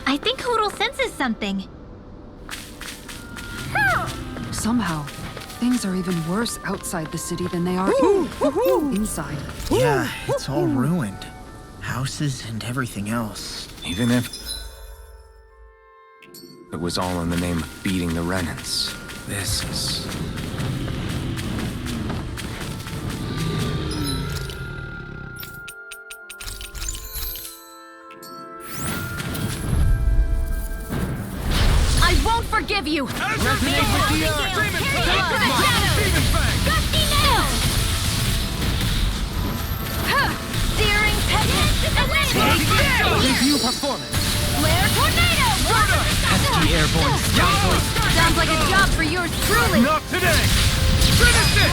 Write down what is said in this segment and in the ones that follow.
I think Hootle senses something. Somehow, things are even worse outside the city than they are inside. Yeah, it's all ruined. Houses and everything else. Even if it was all in the name of beating the Renans, this is... I won't forgive you! Resonate with the earth! Gusty nail! Searing tempest! Review performance! Flare tornado! Pesky airborne scoundrels! Sounds like a job for yours truly! Not today! Finish it!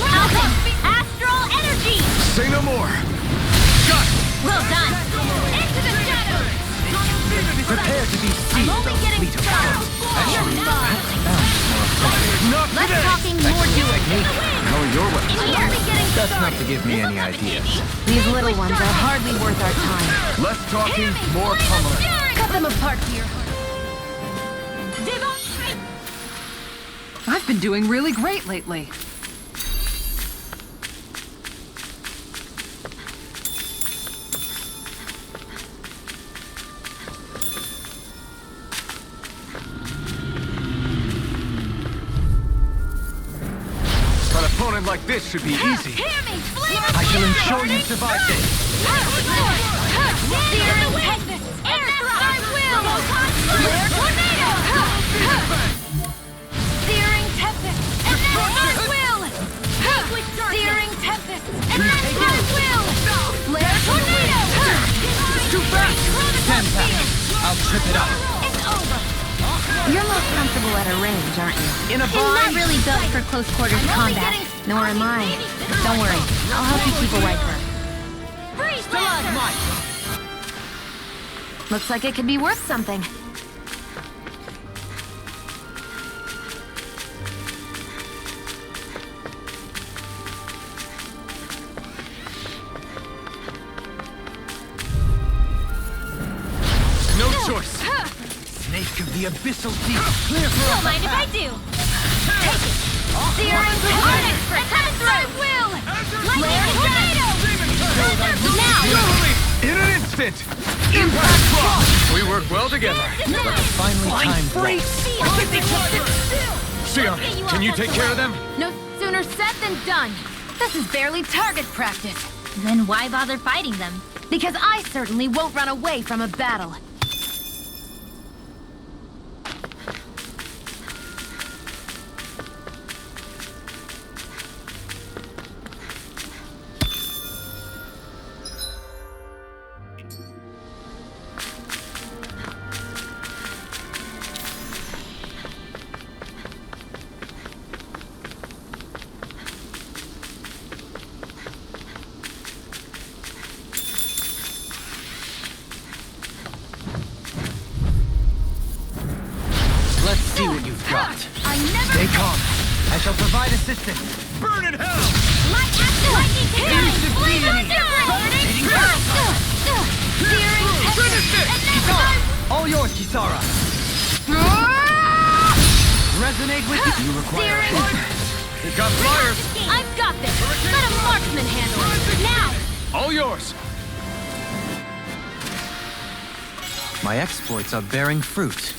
Alpha! Astral energy! Say no more! Got it! Well done! Into the shadows! Prepare to be I'm seized only on getting fleet of started! You're Not less today! talking, more doing! How are your weapons? I'm only getting That's not started! to give me any ideas. These little ones are hardly worth our time. Less talking, more pummeling. Cut them apart for your... I've been doing really great lately. An opponent like this should be easy. Hear me! I shall ensure you survive this. Searing tempest! Air I will! Flare tornado! Searing tempest! And then I will! Searing tempest! And then I will! Flare tornado! It's too fast! Stand back. I'll trip it up. It's over! You're most comfortable at a range, aren't you? In a I'm not bind? really built for close quarters combat. Nor am I. Don't worry, I'll help you keep away from her. Stalagmite! Looks like it could be worth something. No choice. Snake of the abyssal deep. Clear for Don't us. mind if I do. Take it. Searing tornado! Coming through! I will! Lightning tornado! Now! In an instant! Impact cross! We work well together. But finally time free. Sion, can you take care of them? No sooner said than done. This is barely target practice. Then why bother fighting them? Because I certainly won't run away from a battle. Let's see what you've got. I never... Stay calm. I shall provide assistance. Burn in hell! My action! Lightning Finish Flame the Burning! Searing Finish it! And then Kisara! All yours, Kisara. Resonate with you. You require Searing... You got flyers. I've got this! Let a marksman handle it! Now! All yours. My exploits are bearing fruit.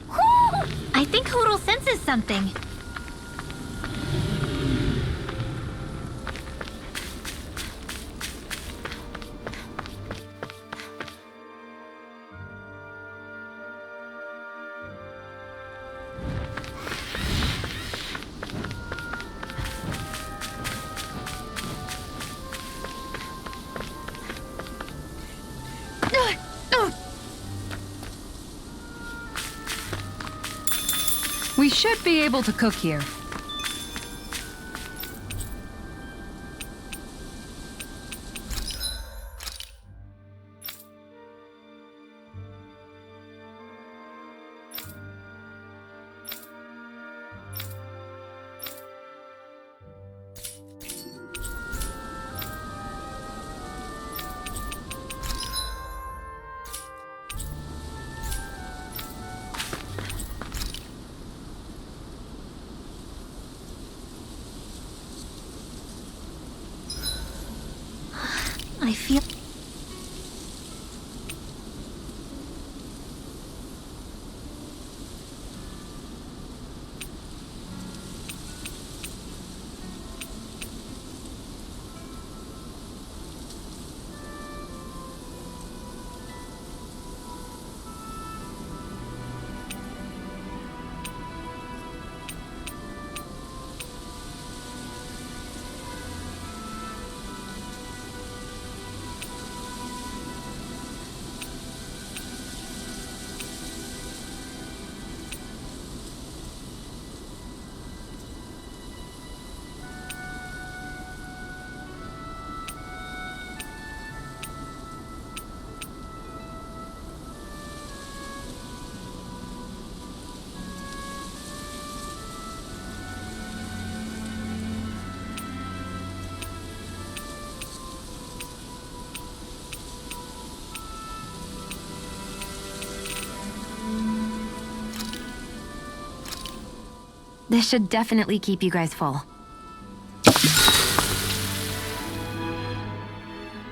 Whew! I think Hoodle senses something. We should be able to cook here. I feel... This should definitely keep you guys full.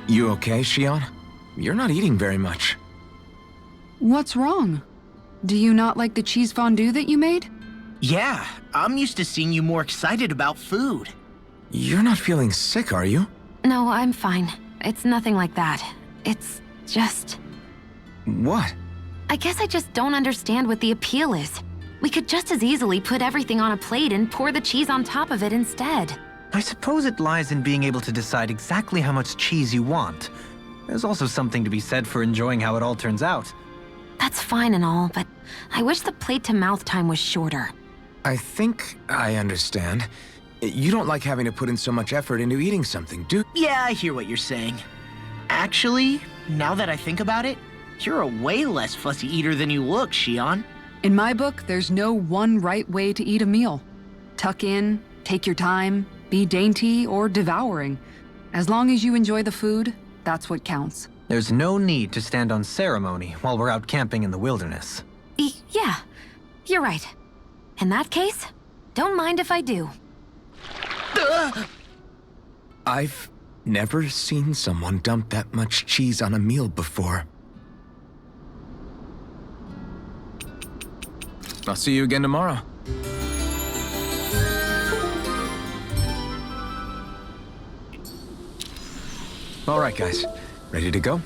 You okay, Xion? You're not eating very much. What's wrong? Do you not like the cheese fondue that you made? Yeah, I'm used to seeing you more excited about food. You're not feeling sick, are you? No, I'm fine. It's nothing like that. It's just... What? I guess I just don't understand what the appeal is. We could just as easily put everything on a plate and pour the cheese on top of it instead. I suppose it lies in being able to decide exactly how much cheese you want. There's also something to be said for enjoying how it all turns out. That's fine and all, but I wish the plate-to-mouth time was shorter. I think I understand. You don't like having to put in so much effort into eating something, do? Yeah, I hear what you're saying. Actually, now that I think about it, you're a way less fussy eater than you look, Xion. In my book, there's no one right way to eat a meal. Tuck in, take your time, be dainty or devouring. As long as you enjoy the food, that's what counts. There's no need to stand on ceremony while we're out camping in the wilderness. Yeah, you're right. In that case, don't mind if I do. I've never seen someone dump that much cheese on a meal before. I'll see you again tomorrow. All right, guys. Ready to go?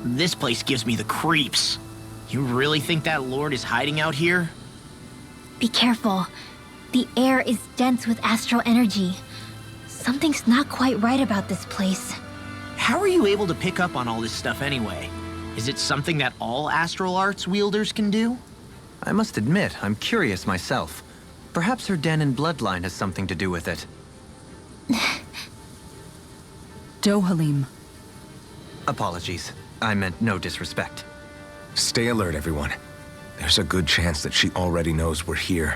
This place gives me the creeps. You really think that Lord is hiding out here? Be careful. The air is dense with astral energy. Something's not quite right about this place. How are you able to pick up on all this stuff anyway? Is it something that all astral arts wielders can do? I must admit, I'm curious myself. Perhaps her Dahnan bloodline has something to do with it. Dohalim. Apologies. I meant no disrespect. Stay alert, everyone. There's a good chance that she already knows we're here.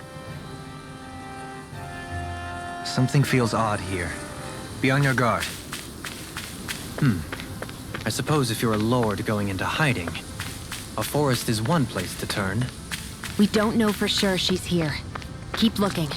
Something feels odd here. Be on your guard. I suppose if you're a lord going into hiding, a forest is one place to turn. We don't know for sure she's here. Keep looking.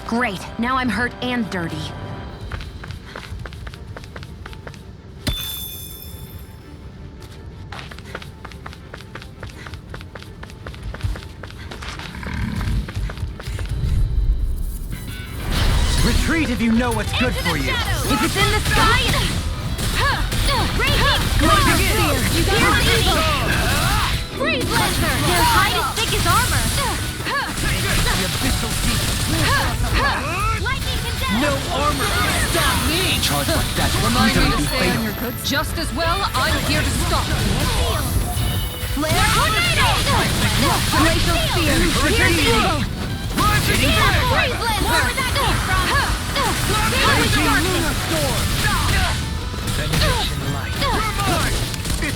Great, now I'm hurt and dirty. Retreat if you know what's good for you. If it's in the sky, you got it. Freeze Lancer! Their hide is thick as armor. The abyssal beast. Lightning condemned. No armor can stop me. Charge like that. Remind me to Easily stay on fatal. your good. Just as well, I'm here to stop. Flare tornado. Glacial Spear. Here's you. Freeze Lancer. Where would that come from? Deal with the darkness.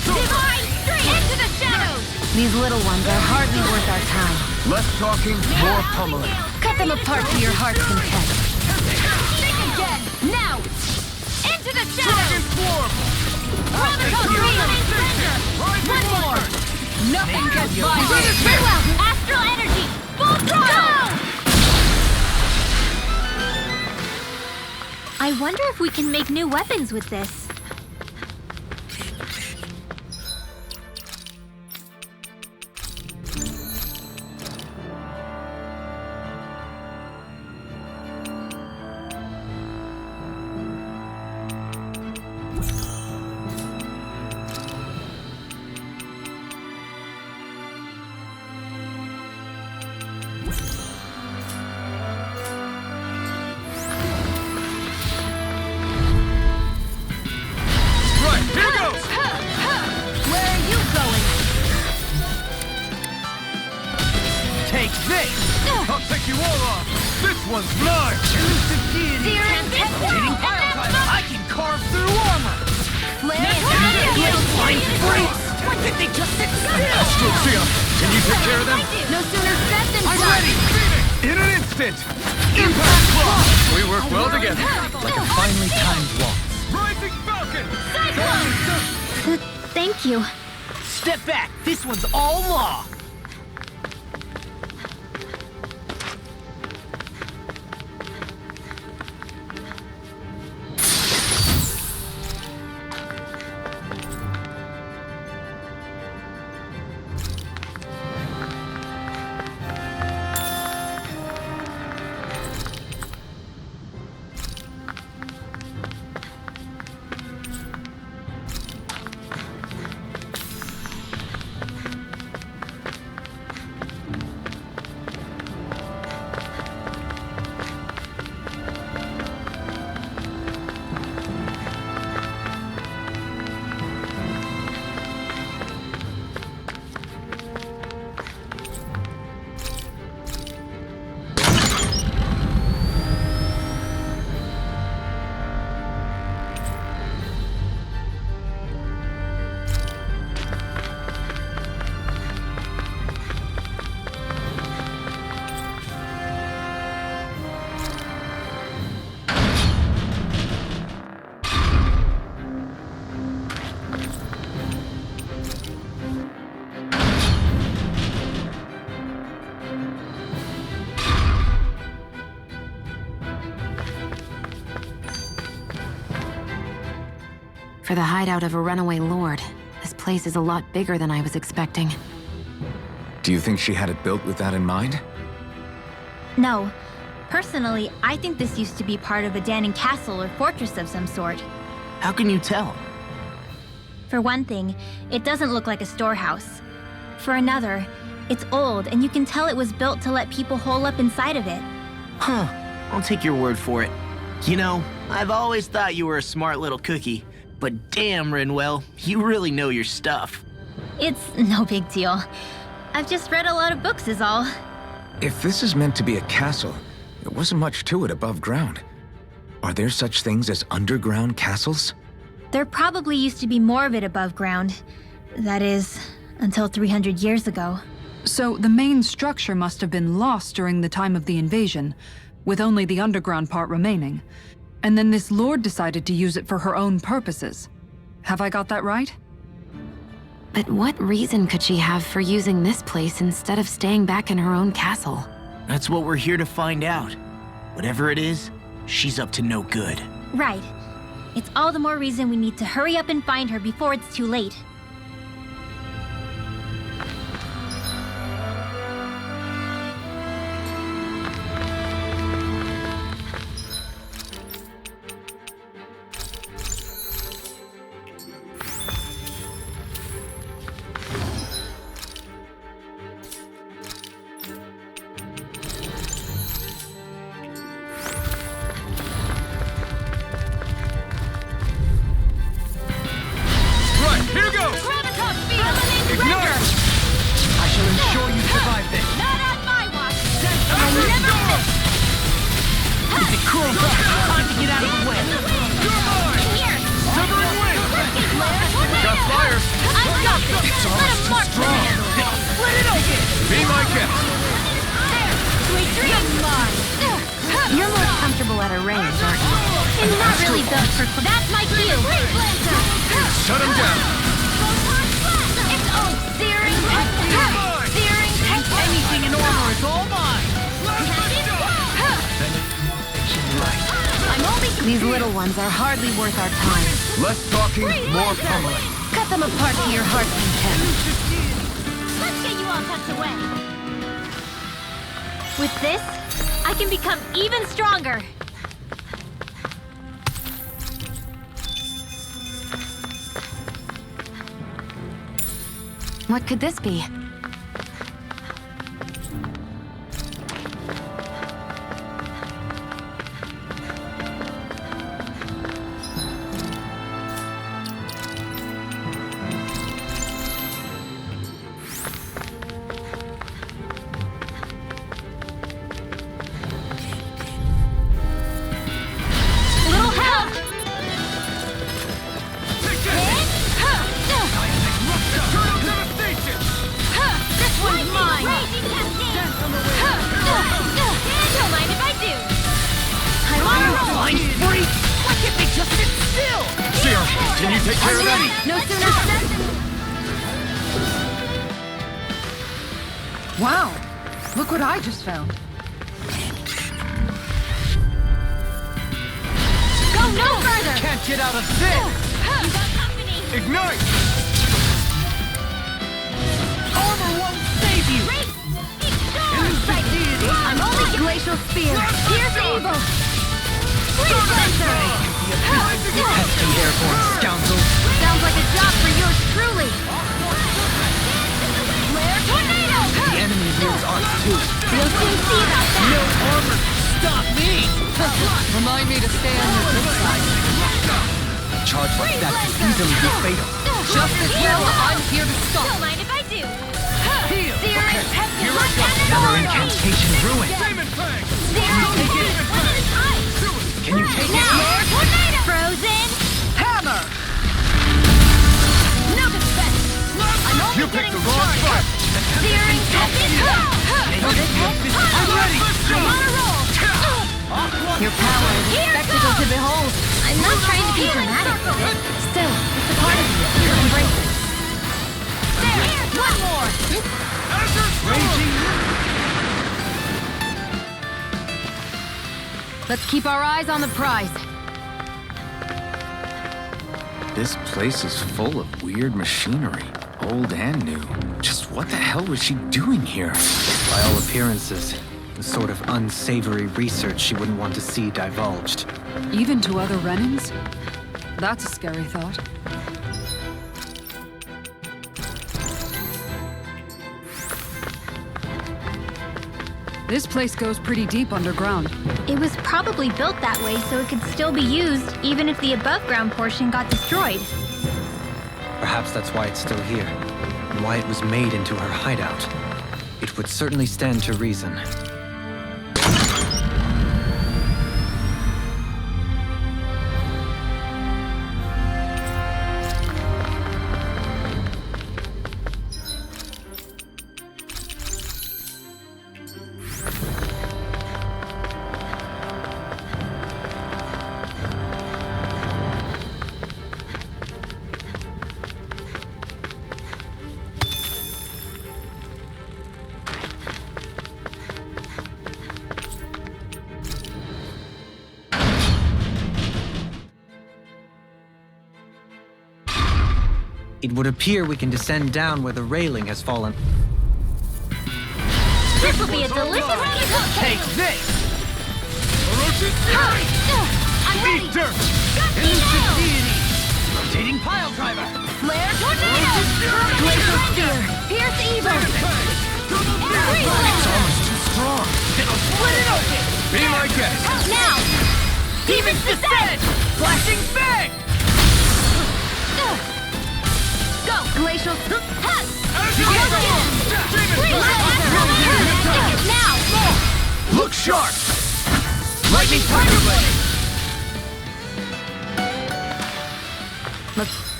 Divine strength into the shadows. These little ones are hardly worth our time. Less talking, more pummeling. Cut them apart to your heart's content. Think again. Now. Into the shadows. Chronicles remain center. One more. Nothing gets by me. Farewell. Astral energy. Full throttle. I wonder if we can make new weapons with this. Take this! I'll take you all off! This one's mine! Elusive deity! Hitting pile time! I can carve through armor! Why did they just sit still? Astral Fear, can you take care of them? No sooner said than I'm done. ready! In an instant! Impact Claw! We work well together. Like a finely timed waltz. Rising Falcon! Thank you. Step back. This one's all law. For the hideout of a runaway lord, this place is a lot bigger than I was expecting. Do you think she had it built with that in mind? No. Personally, I think this used to be part of a Danon castle or fortress of some sort. How can you tell? For one thing, it doesn't look like a storehouse. For another, it's old and you can tell it was built to let people hole up inside of it. Huh. I'll take your word for it. You know, I've always thought you were a smart little cookie. But damn, Rinwell, you really know your stuff. It's no big deal. I've just read a lot of books is all. If this is meant to be a castle, there wasn't much to it above ground. Are there such things as underground castles? There probably used to be more of it above ground. That is, until 300 years ago. So the main structure must have been lost during the time of the invasion, with only the underground part remaining. And then this lord decided to use it for her own purposes. Have I got that right? But what reason could she have for using this place instead of staying back in her own castle? That's what we're here to find out. Whatever it is, she's up to no good. Right. It's all the more reason we need to hurry up and find her before it's too late. Right, here goes! Ignite! I shall ensure you survive this. Not on my watch! I never miss! Is it cool? Time to get out of the way. You're mine! Here! Severing wing! Got Tornado! fire! I've got this! Let him mark me! Split it open! Be my guest! There! Sweet dreams! You're more comfortable at a range, aren't you? It's not really built for... That's my cue! Shut him down! It's all searing Mine! searing Anything in armor is all mine! I'm only... These little ones are hardly worth our time. Less talking, more pummeling. Cut them apart to your heart's content. Let's get you all tucked away. With this, I can become even stronger. What could this be? Little help! Eternal devastation! This one's mine! Don't mind if I do! I wanna roll! Blind freak! Why can't they just sit still? Sierra, can you take care of that? No sooner said than... Wow! Look what I just found. Go no further! Can't get out of this! You got company! Ignite! Armor won't save you! I'm only glacial spear! Pierce evil! Freeze cleanser! Pesky airborne scoundrel. Sounds like a job for yours truly! Flare tornado! The enemy wields ours too. We'll soon see about that! No armor! Stop me! Remind me to stay on your good side. A charge like that could easily be fatal. Just as well, I'm here to Don't stop. mind if I do! Heal! Searing Here I go! Another incantation ruined. Demon Fang! Searing Can you take it? Now! Tornado! Frozen! Hammer! No defense! I'm only You picked getting the wrong started! fight! Searing I'm ready! I'm on a roll! Your power is a Here spectacle to goes! behold. I'm not trying to be dramatic with it. Still, it's a part of you. Embrace it. There! One more! Let's keep our eyes on the prize. This place is full of weird machinery, old and new. Just what the hell was she doing here? By all appearances, the sort of unsavory research she wouldn't want to see divulged. Even to other Renans? That's a scary thought. This place goes pretty deep underground. It was probably built that way so it could still be used even if the above-ground portion got destroyed. Perhaps that's why it's still here, and why it was made into her hideout. It would certainly stand to reason. It would appear we can descend down where the railing has fallen. This will be a delicious Take cupcake! this! I'm ready! Eat dirt! Got me Instant now! deity! Rotating pile driver! Flare tornado! Glacial spear! Pierce evil! It's almost too strong! It'll split it open! Be my guest! Now! Demon's descent! Flashing fang! Go! Glacial spear! Now! Look sharp! Lightning Tiger Blade! Looks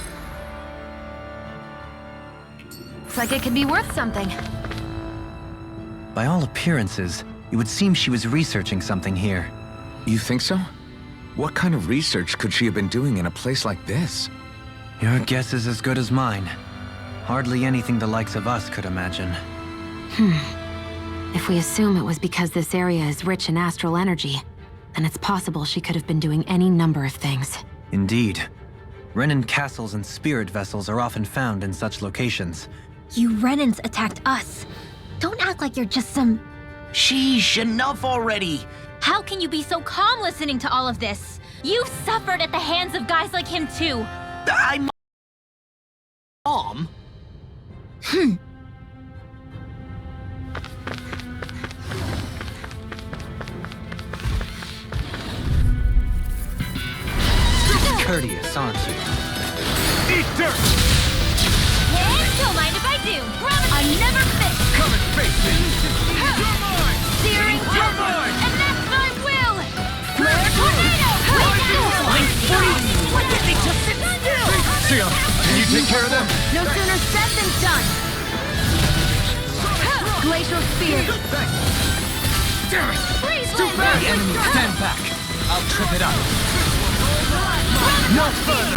like it could be worth something. By all appearances, it would seem she was researching something here. You think so? What kind of research could she have been doing in a place like this? Your guess is as good as mine. Hardly anything the likes of us could imagine. If we assume it was because this area is rich in astral energy, then it's possible she could have been doing any number of things. Indeed. Renan castles and spirit vessels are often found in such locations. You Renans attacked us. Don't act like you're just some... Sheesh, enough already. How can you be so calm listening to all of this? You've suffered at the hands of guys like him too. I'm... Mom? Courteous, aren't you? Eat dirt! And don't mind if I do. I'm never fit. Come and face me! You're mine! Searing You're mine! and that's my will. Flare tornado. What did they just sit still? Sia, can you take care of them? No sooner said than done. Glacial spear. Damn it! Freeze Too fast! blade. Enemy, stand back! I'll trip it up. No further!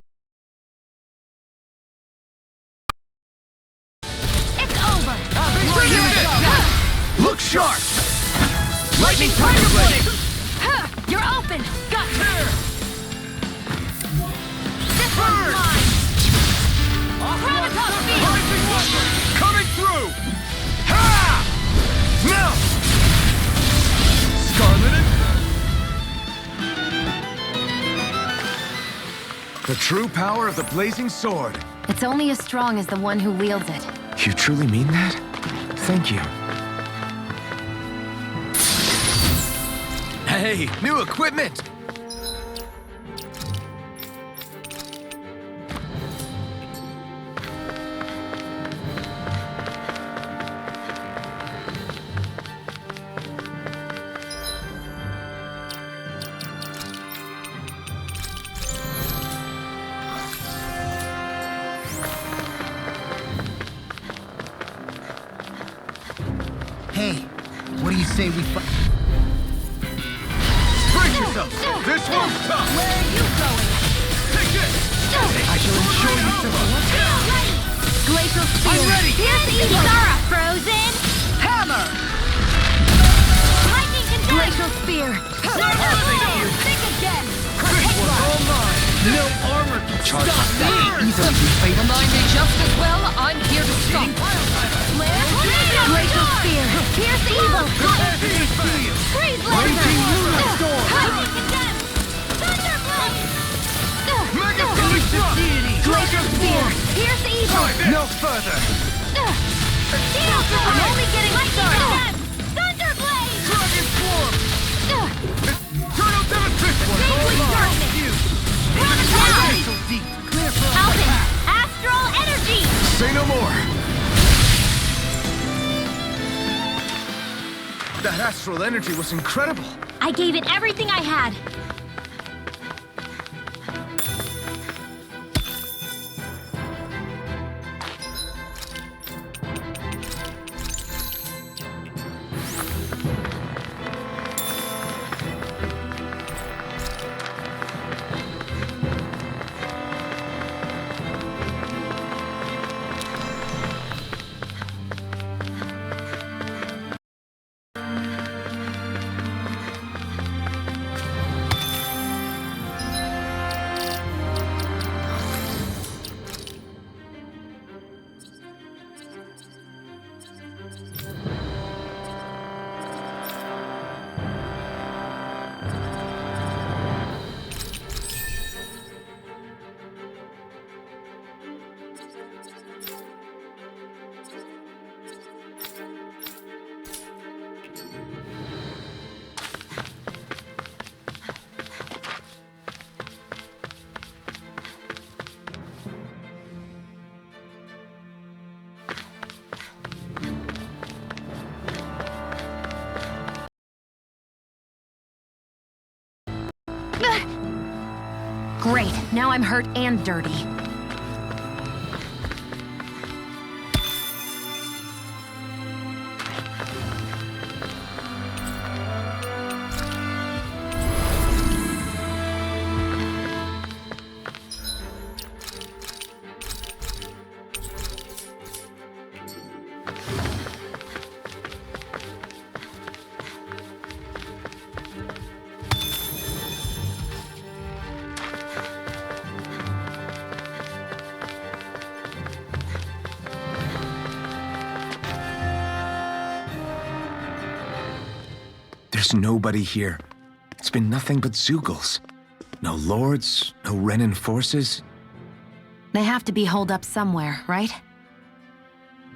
It's over. Here it is! Look sharp! Lightning Tiger Blade! You're open. Got you. Here! This one's mine. Chronicles spear. Rising Wonder! Coming through! Ha! Now! Scarlet and... The true power of the blazing sword. It's only as strong as the one who wields it. You truly mean that? Thank you. Hey, new equipment! Hey, what do you say we fight? Brace yourself! This one's tough! Where are you going? Take this! I shall ensure you survive. Glacial spear. I'm ready. Here's evil. Zara, frozen. Hammer! Lightning control. Glacial spear. I'll see you! Think again. This one's all mine! No armor can Charge like that easily be faded. Remind me just as well, I'm here to stop. Glacial Spear! Pierce the evil! Freeze Raging Lunar Lancer! Storm! Lightning Condemned! Thunderblade! Glacial Spear! Pierce the evil! No further! Steel Sword! I'm only getting started! Thunderblade! Dragon Swarm! Turn out this one! Gateway Darkness! Glacial Deep! Clear for Alvin! Astral Energy! Say no more! That astral energy was incredible! I gave it everything I had. Great, now I'm hurt and dirty. There's nobody here. It's been nothing but Zeugles. No lords, no Renan forces. They have to be holed up somewhere, right?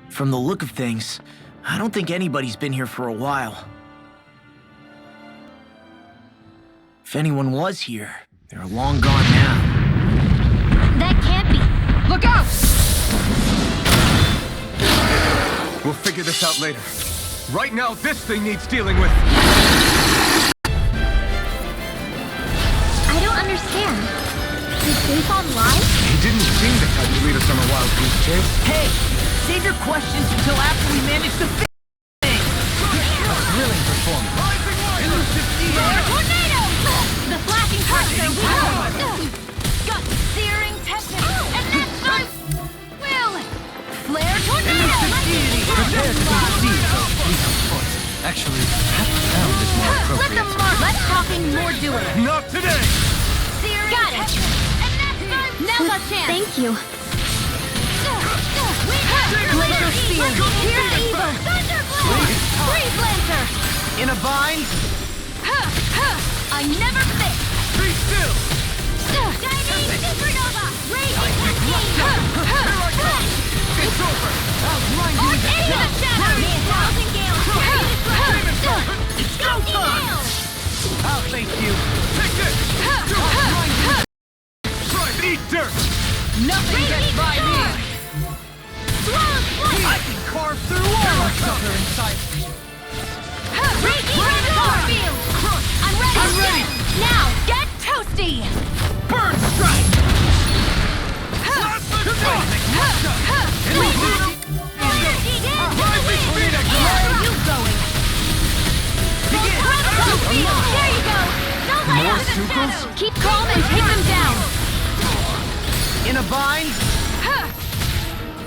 From the look of things, I don't think anybody's been here for a while. If anyone was here, they're long gone now. That can't be. Look out! We'll figure this out later. Right now, this thing needs dealing with. I don't understand. Is Faith online? He didn't seem the type to lead us on a wild goose chase. Hey, save your questions until after we manage to fix things. A thrilling performance. Tornado! The flashing parts are got searing tempest, and that's my will. Flare tornado! Prepare to concede, Actually, that sound is more Let appropriate. them mark. Let's talking more doing. Not today! Searing got it. And that's my now's our chance. Thank you. Glacial Spear. Here's the evil. Thunderblade. Freeze Lancer. In a bind? I never fit. Be still! Shining Supernova. Raging Cascade. It's over! I'll grind you into Into the dust! shadows. Thousand gales. It's go time! I'll thank you! Take this! Try and eat dirt! Nothing gets by me. I can carve through walls! Sucker inside! Raging Stormfield. I'm ready. I'm ready. Now get toasty. Burn strike! Plasma strike! Where are you going? There you go. Don't let More out the Zeugles? shadows. Keep calm and take them down. In a bind?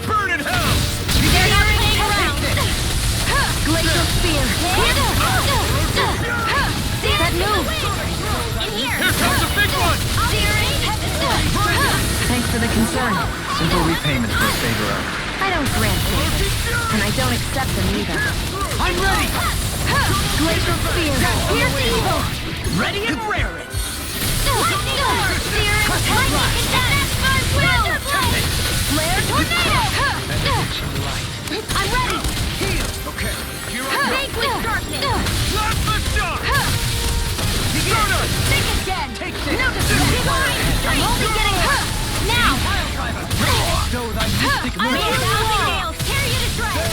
Burn in hell! They're not hanging around. Glacial Spear. That move. In here. Here comes a big one! Searing. Thanks concern. Simple repayment for a favor earned. I don't grant favors, and I don't accept them either. I'm ready! Glacial Spear! Pierce evil! Ready and raring! Lightning Orb! Sear and Lightning Attack! Will! Flare Tornado! I'm ready! Okay, here I go! Fake with Darkness! Plasma Shock! Soda! Think again! Take this! No Divine Strength! I'm only getting hurt! Now! Show thy mystic I'm mercy! in Thousand Nails! Tear you to shreds!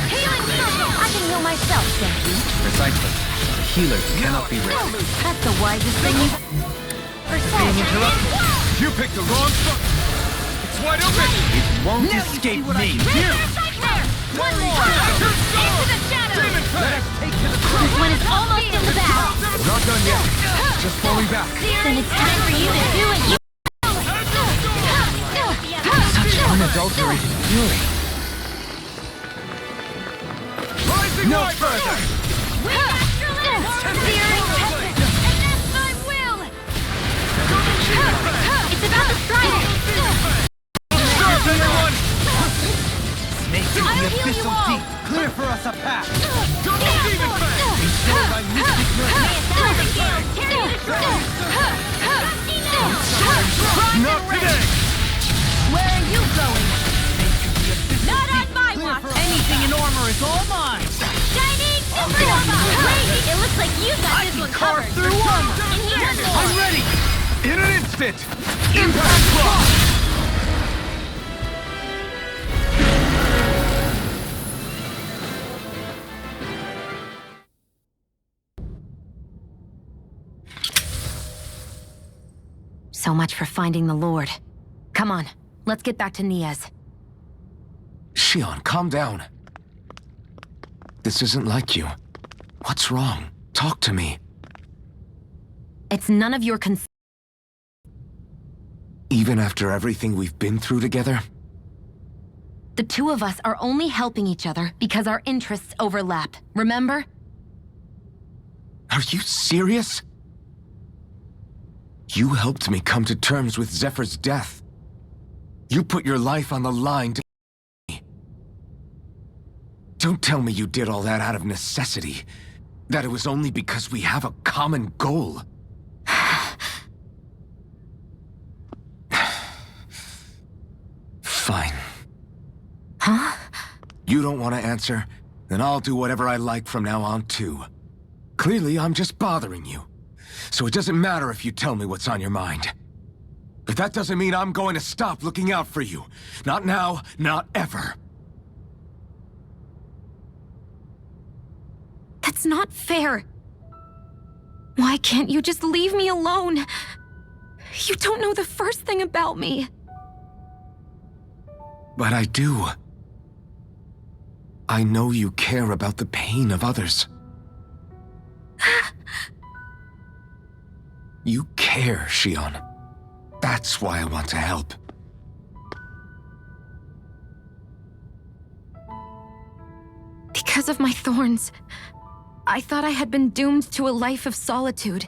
Healing Circle! I can heal myself, thank you. Precisely. The healer cannot be ready. That's the wisest thing you've... Being interrupted. You picked the wrong spot. It's wide open. It won't escape me. Here. One more! Into the shadows! Let us take to the This one is almost in the bag! We're not done yet. Just falling back. Then it's time for you to do it! Such unadulterated fury. Rising no further. It's about to strike! Start, everyone. Snake in I'll the heal you abyssal all. deep. Clear for us a path. Double demon fang. Show thy mystic Not today. Where are you going? Not on my watch! Anything in armor is all mine. Shining Supernova! Wait, it looks like you got this one covered! Through armor. In here! I'm ready. In an instant. Impact block. So much for finding the Lord. Come on, let's get back to Niaz. Shion, calm down. This isn't like you. What's wrong? Talk to me. It's none of your concern. Even after everything we've been through together? The two of us are only helping each other because our interests overlap. Remember? Are you serious? You helped me come to terms with Zephyr's death. You put your life on the line to me. Don't tell me you did all that out of necessity. That it was only because we have a common goal. Fine. Huh? You don't want to answer? Then I'll do whatever I like from now on, too. Clearly, I'm just bothering you. So it doesn't matter if you tell me what's on your mind. But that doesn't mean I'm going to stop looking out for you. Not now, not ever. That's not fair. Why can't you just leave me alone? You don't know the first thing about me. But I do. I know you care about the pain of others. You care, Shion. That's why I want to help. Because of my thorns, I thought I had been doomed to a life of solitude.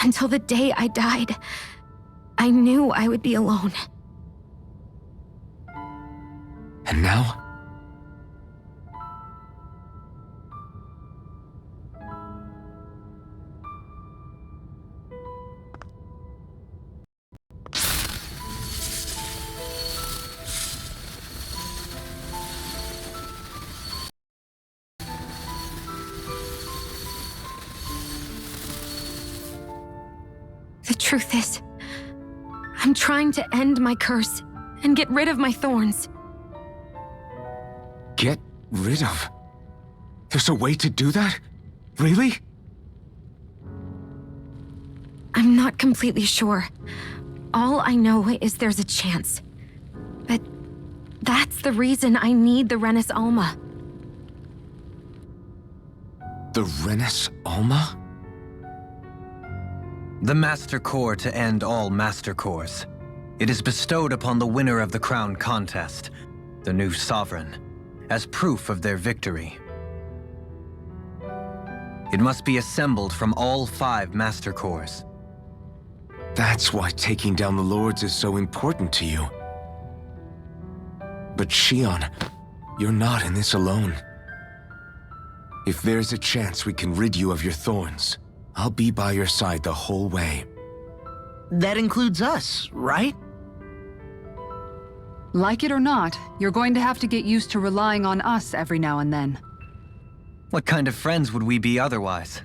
Until the day I died, I knew I would be alone. And now? The truth is, I'm trying to end my curse and get rid of my thorns. Get rid of? There's a way to do that? Really? I'm not completely sure. All I know is there's a chance. But that's the reason I need the Renis Alma. The Renis Alma? The Master Core to end all Master Cores. It is bestowed upon the winner of the Crown Contest, the new Sovereign, as proof of their victory. It must be assembled from all 5 Master Cores. That's why taking down the Lords is so important to you. But Shion, you're not in this alone. If there's a chance we can rid you of your thorns, I'll be by your side the whole way. That includes us, right? Like it or not, you're going to have to get used to relying on us every now and then. What kind of friends would we be otherwise?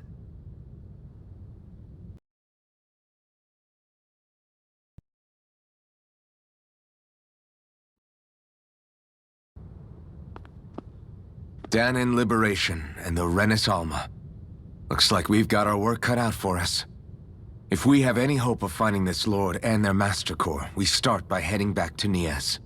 Dahnan Liberation and the Renis Alma. Looks like we've got our work cut out for us. If we have any hope of finding this Lord and their Master Core, we start by heading back to Niez.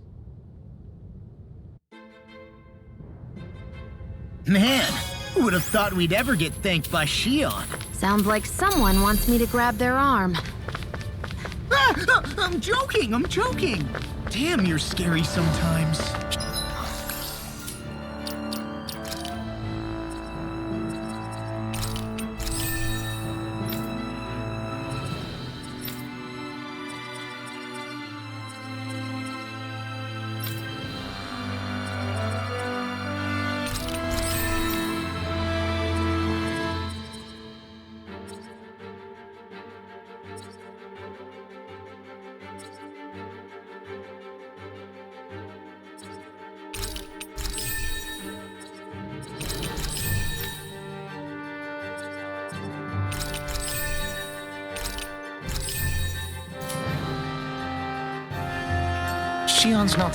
Man, who would have thought we'd ever get thanked by Shion? Sounds like someone wants me to grab their arm. I'm joking! Damn, you're scary sometimes. Shion's not...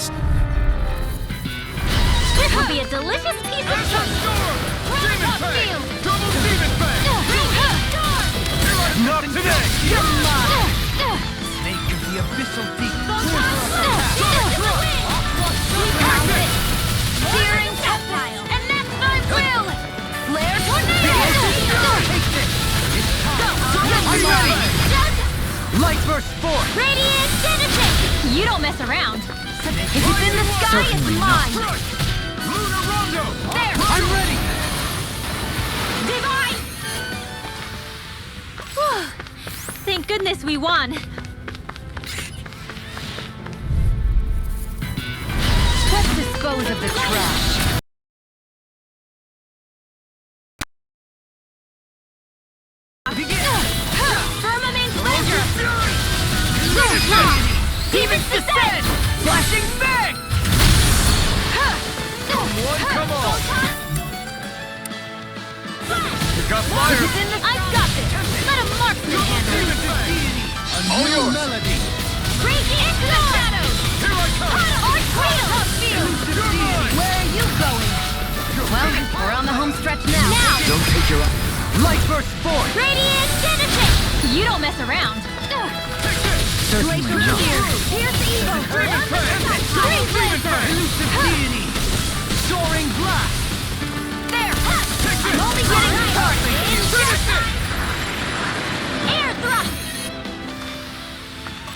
This will be a delicious piece of cake! Wrap up, field! Double Demon Fang! Not today! Snake of the Abyssal Deep! We found it! Searing Tactile! And that's my will! Flare Tornado! I'm ready! Light Burst 4! Radiant Genesis! You don't mess around! If it's in the sky, it's mine! Lunar Rondo! There! I'm ready! Divine! Whew. Thank goodness we won! Let's dispose of the trash. Firmament Ledger! Demon's Descent! Flashing Fang! Come on! Pick up fire! I've got this! Let a marksman handle it! A new melody! Raging into the shadows! Here I come! Arch Cradle! Where are you going? Well, we're on the home stretch now. Don't take your eye. Light Burst 4! Radiant Genesis! You don't mess around. Glacier Spear! Pierce Eagle! Great Lancer! Elusive Deity! Soaring Blast! There! I'm only getting started! Air Thrust!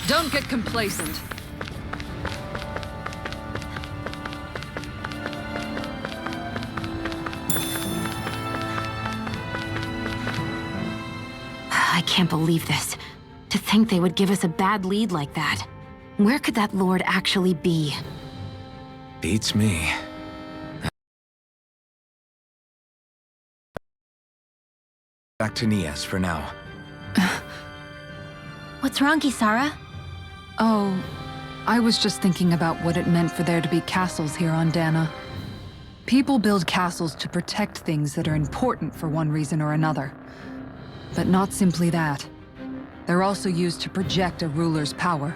Don't get complacent. I can't believe this. To think they would give us a bad lead like that. Where could that Lord actually be? Beats me. Back to Niez for now. What's wrong, Kisara? Oh, I was just thinking about what it meant for there to be castles here on Dana. People build castles to protect things that are important for one reason or another. But not simply that. They're also used to project a ruler's power.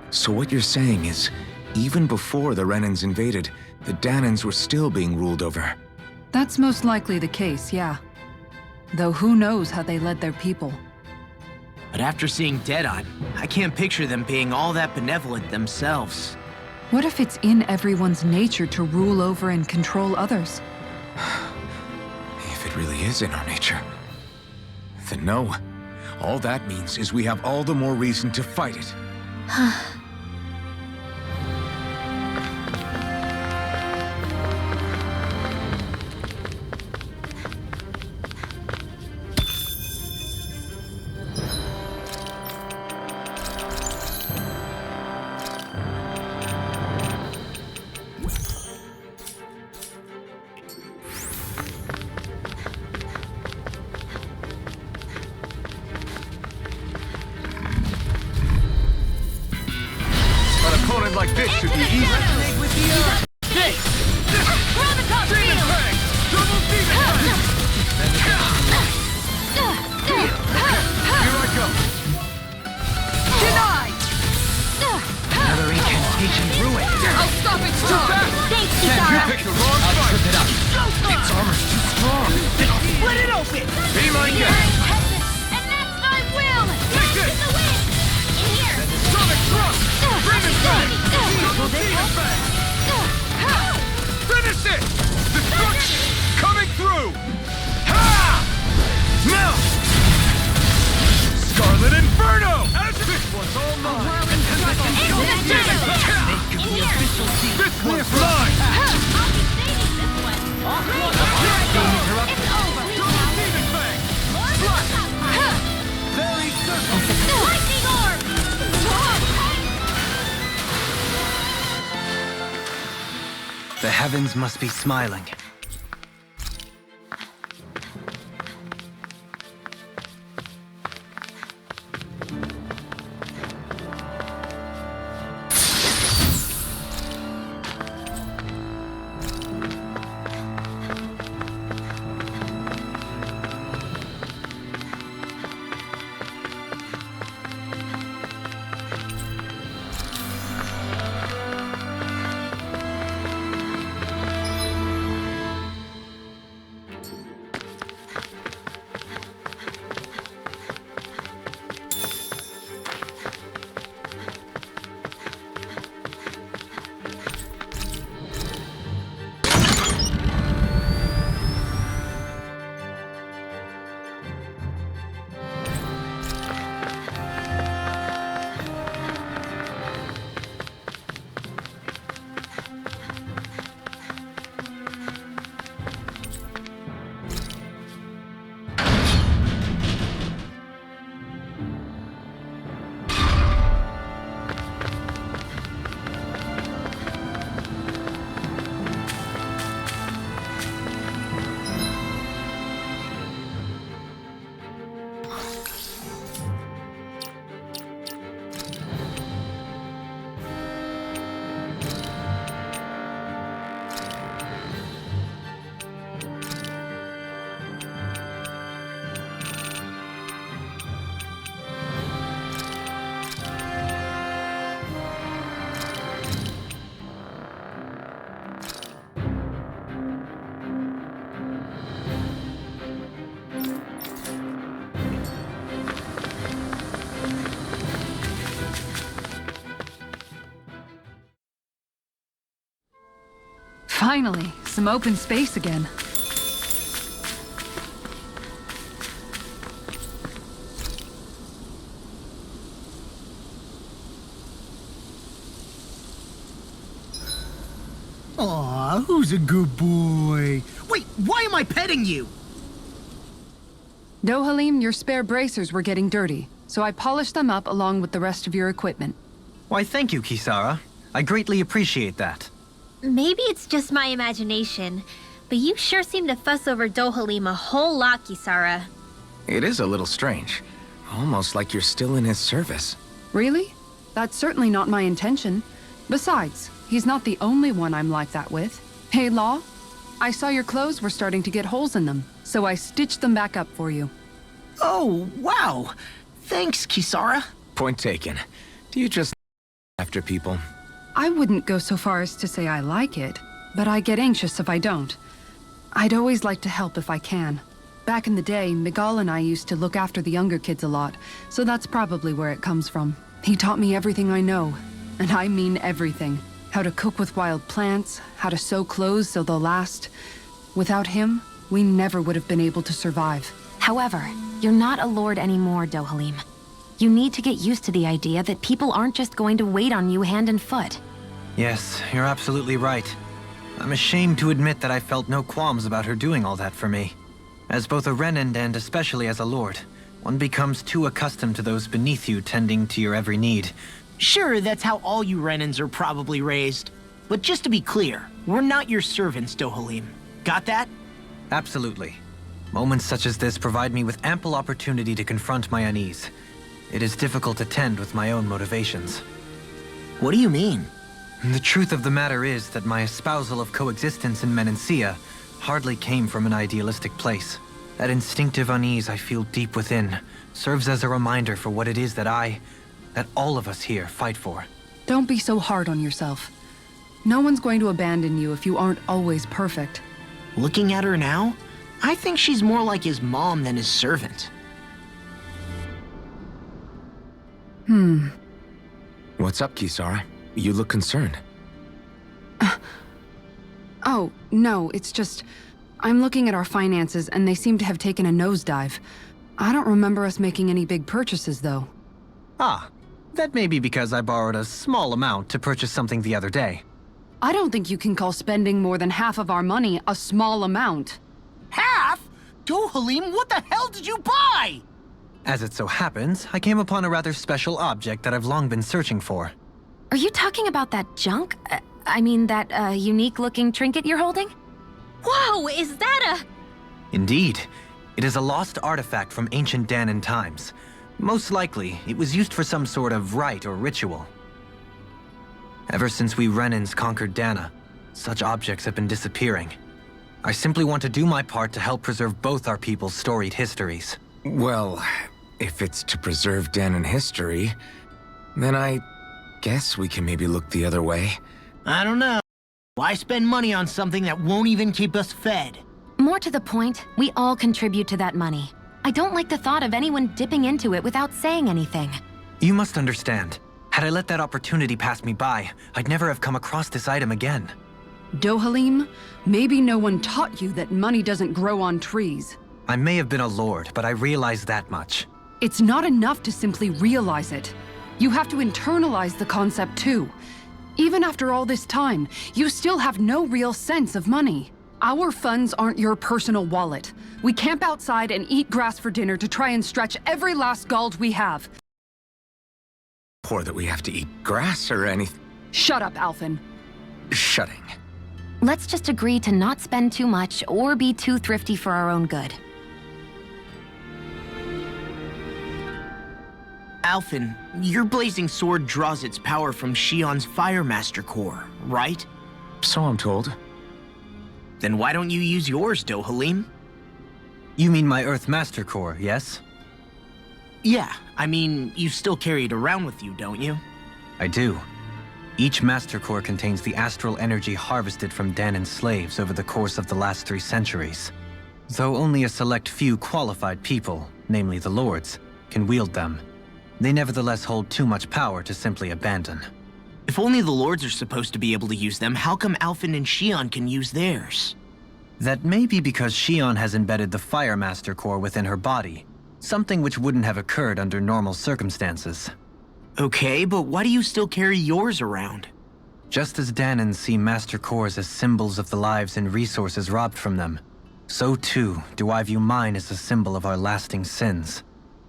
So what you're saying is, even before the Renans invaded, the Dahnans were still being ruled over. That's most likely the case, yeah. Though who knows how they led their people. But after seeing Deadeye, I can't picture them being all that benevolent themselves. What if it's in everyone's nature to rule over and control others? If it really is in our nature, then no. All that means is we have all the more reason to fight it. This should be easy. Resonate with the earth. This! Graviton Demon field! Fang! Double Demon Fang! Here I go. Denied! Another incantation ruined. I'll stop it strong! Thanks, You Kisara! picked the wrong fight. Trip it up. Its armor's too strong. Split it open! Be my You're guest. impetuous, and that's my will! Take Blast this. in the wind! In here! Sonic Thrust! Demon Fang! Double Demon Fang! Finish it! Destruction! Coming through! Ha! Now! Scarlet Inferno! This one's all mine! Instant shadow! In here! This one's mine! I'll be saving this one! It's over! Demon Fang! Very circle! Lightning orb! The heavens must be smiling. Finally, some open space again. Aw, who's a good boy? Wait, why am I petting you? Dohalim, your spare bracers were getting dirty, so I polished them up along with the rest of your equipment. Why, thank you, Kisara. I greatly appreciate that. Maybe it's just my imagination, but you sure seem to fuss over Dohalim a whole lot, Kisara. It is a little strange. Almost like you're still in his service. Really? That's certainly not my intention. Besides, he's not the only one I'm like that with. Hey, Law, I saw your clothes were starting to get holes in them, so I stitched them back up for you. Oh, wow. Thanks, Kisara. Point taken. Do you just after people? I wouldn't go so far as to say I like it, but I get anxious if I don't. I'd always like to help if I can. Back in the day, Miguel and I used to look after the younger kids a lot, so that's probably where it comes from. He taught me everything I know, and I mean everything. How to cook with wild plants, how to sew clothes so they'll last. Without him, we never would have been able to survive. However, you're not a lord anymore, Dohalim. You need to get used to the idea that people aren't just going to wait on you hand and foot. Yes, you're absolutely right. I'm ashamed to admit that I felt no qualms about her doing all that for me. As both a Renan and especially as a lord, one becomes too accustomed to those beneath you tending to your every need. Sure, that's how all you Renans are probably raised. But just to be clear, we're not your servants, Dohalim. Got that? Absolutely. Moments such as this provide me with ample opportunity to confront my unease. It is difficult to tend with my own motivations. What do you mean? The truth of the matter is that my espousal of coexistence in Menancia hardly came from an idealistic place. That instinctive unease I feel deep within serves as a reminder for what it is that all of us here fight for. Don't be so hard on yourself. No one's going to abandon you if you aren't always perfect. Looking at her now, I think she's more like his mom than his servant. What's up, Kisara? You look concerned. Oh, no, it's just... I'm looking at our finances and they seem to have taken a nosedive. I don't remember us making any big purchases, though. Ah, that may be because I borrowed a small amount to purchase something the other day. I don't think you can call spending more than half of our money a small amount. Half? Dohalim, what the hell did you buy? As it so happens, I came upon a rather special object that I've long been searching for. Are you talking about that junk? I mean, that unique-looking trinket you're holding? Whoa, is that a... Indeed. It is a lost artifact from ancient Dahnan times. Most likely, it was used for some sort of rite or ritual. Ever since we Renans conquered Dahna, such objects have been disappearing. I simply want to do my part to help preserve both our people's storied histories. Well, if it's to preserve Dahnan history, then I guess we can maybe look the other way. I don't know. Why spend money on something that won't even keep us fed? More to the point, we all contribute to that money. I don't like the thought of anyone dipping into it without saying anything. You must understand. Had I let that opportunity pass me by, I'd never have come across this item again. Dohalim, maybe no one taught you that money doesn't grow on trees. I may have been a lord, but I realize that much. It's not enough to simply realize it. You have to internalize the concept too. Even after all this time, you still have no real sense of money. Our funds aren't your personal wallet. We camp outside and eat grass for dinner to try and stretch every last gold we have. Or that we have to eat grass or anything. Shut up, Alphen. Shutting. Let's just agree to not spend too much or be too thrifty for our own good. Alphen, your blazing sword draws its power from Shion's Fire Master Core, right? So I'm told. Then why don't you use yours, Dohalim? You mean my Earth Master Core, yes? Yeah, I mean, you still carry it around with you, don't you? I do. Each Master Core contains the astral energy harvested from Dahnan's slaves over the course of the last 3 centuries. Though only a select few qualified people, namely the Lords, can wield them, they nevertheless hold too much power to simply abandon. If only the Lords are supposed to be able to use them, how come Alphen and Shion can use theirs? That may be because Shion has embedded the Fire Master Core within her body, something which wouldn't have occurred under normal circumstances. Okay, but why do you still carry yours around? Just as Dahnans see Master Cores as symbols of the lives and resources robbed from them, so too do I view mine as a symbol of our lasting sins.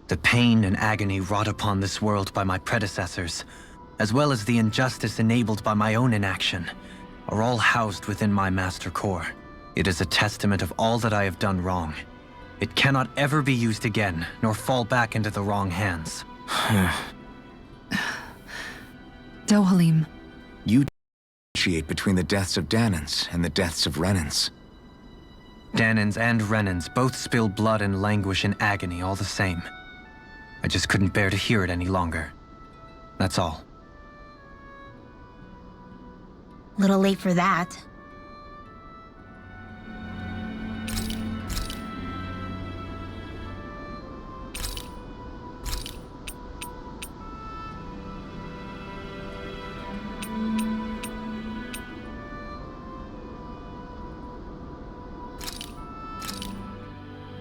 The pain and agony wrought upon this world by my predecessors, as well as the injustice enabled by my own inaction, are all housed within my Master Core. It is a testament of all that I have done wrong. It cannot ever be used again, nor fall back into the wrong hands. Dohalim. You differentiate between the deaths of Dahnans and the deaths of Renans. Dahnans and Renans both spill blood and languish in agony all the same. I just couldn't bear to hear it any longer. That's all. Little late for that.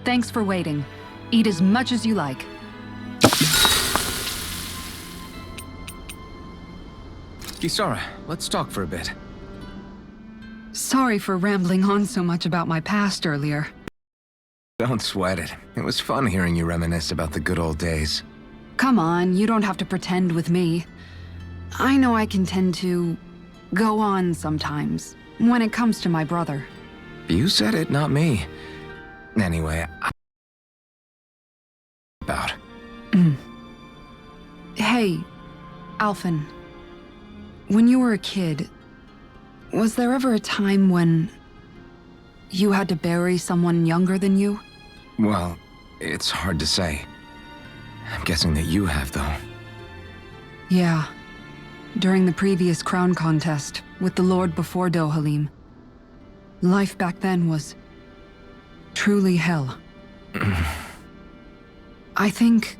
Thanks for waiting. Eat as much as you like. Kisara, let's talk for a bit. Sorry for rambling on so much about my past earlier. Don't sweat it. It was fun hearing you reminisce about the good old days. Come on, you don't have to pretend with me. I know I can tend to go on sometimes when it comes to my brother. You said it, not me. Anyway, about. Hey, Alphen. When you were a kid, was there ever a time when you had to bury someone younger than you? Well, it's hard to say. I'm guessing that you have, though. Yeah. During the previous crown contest, with the Lord before Dohalim. Life back then was truly hell. I think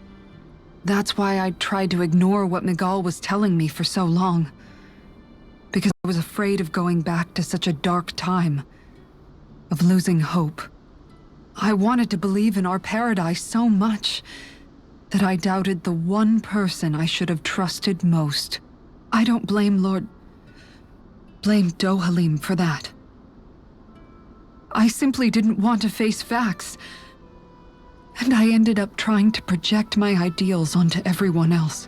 that's why I tried to ignore what Miguel was telling me for so long. Because I was afraid of going back to such a dark time. Of losing hope. I wanted to believe in our paradise so much that I doubted the one person I should have trusted most. I don't blame Dohalim for that. I simply didn't want to face facts. And I ended up trying to project my ideals onto everyone else.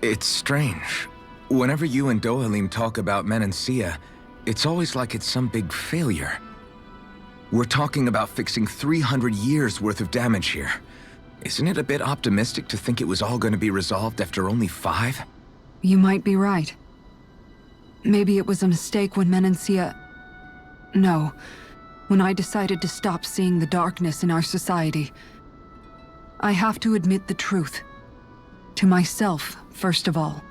It's strange. Whenever you and Dohalim talk about Menancia, it's always like it's some big failure. We're talking about fixing 300 years worth of damage here. Isn't it a bit optimistic to think it was all going to be resolved after only 5? You might be right. Maybe it was a mistake when Menancia... No, when I decided to stop seeing the darkness in our society. I have to admit the truth. To myself, first of all.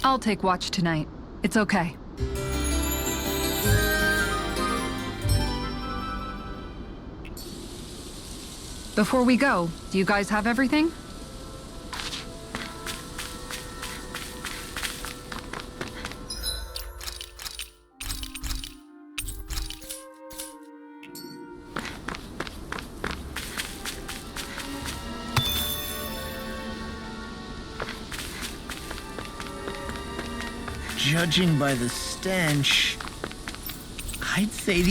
I'll take watch tonight. It's okay. Before we go, do you guys have everything? Judging by the stench, I'd say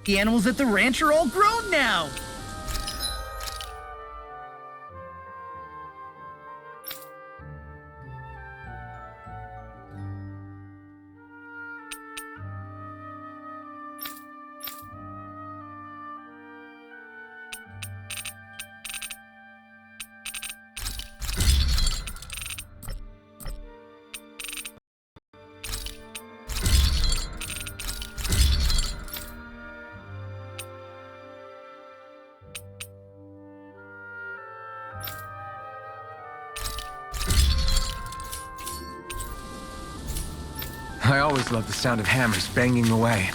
the animals at the ranch are all grown now. I always love the sound of hammers banging away.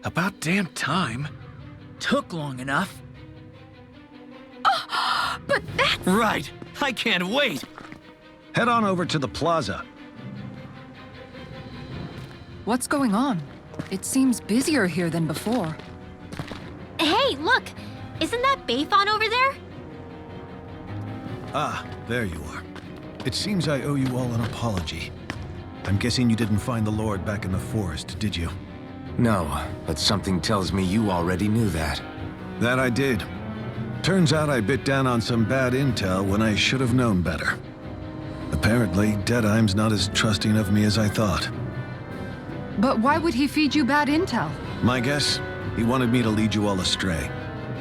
About damn time. Took long enough. But that's... Right. I can't wait. Head on over to the plaza. What's going on? It seems busier here than before. Hey, look! Isn't that Bayfon over there? Ah, there you are. It seems I owe you all an apology. I'm guessing you didn't find the Lord back in the forest, did you? No, but something tells me you already knew that. That I did. Turns out I bit down on some bad intel when I should have known better. Apparently, Deadeye's not as trusting of me as I thought. But why would he feed you bad intel? My guess? He wanted me to lead you all astray.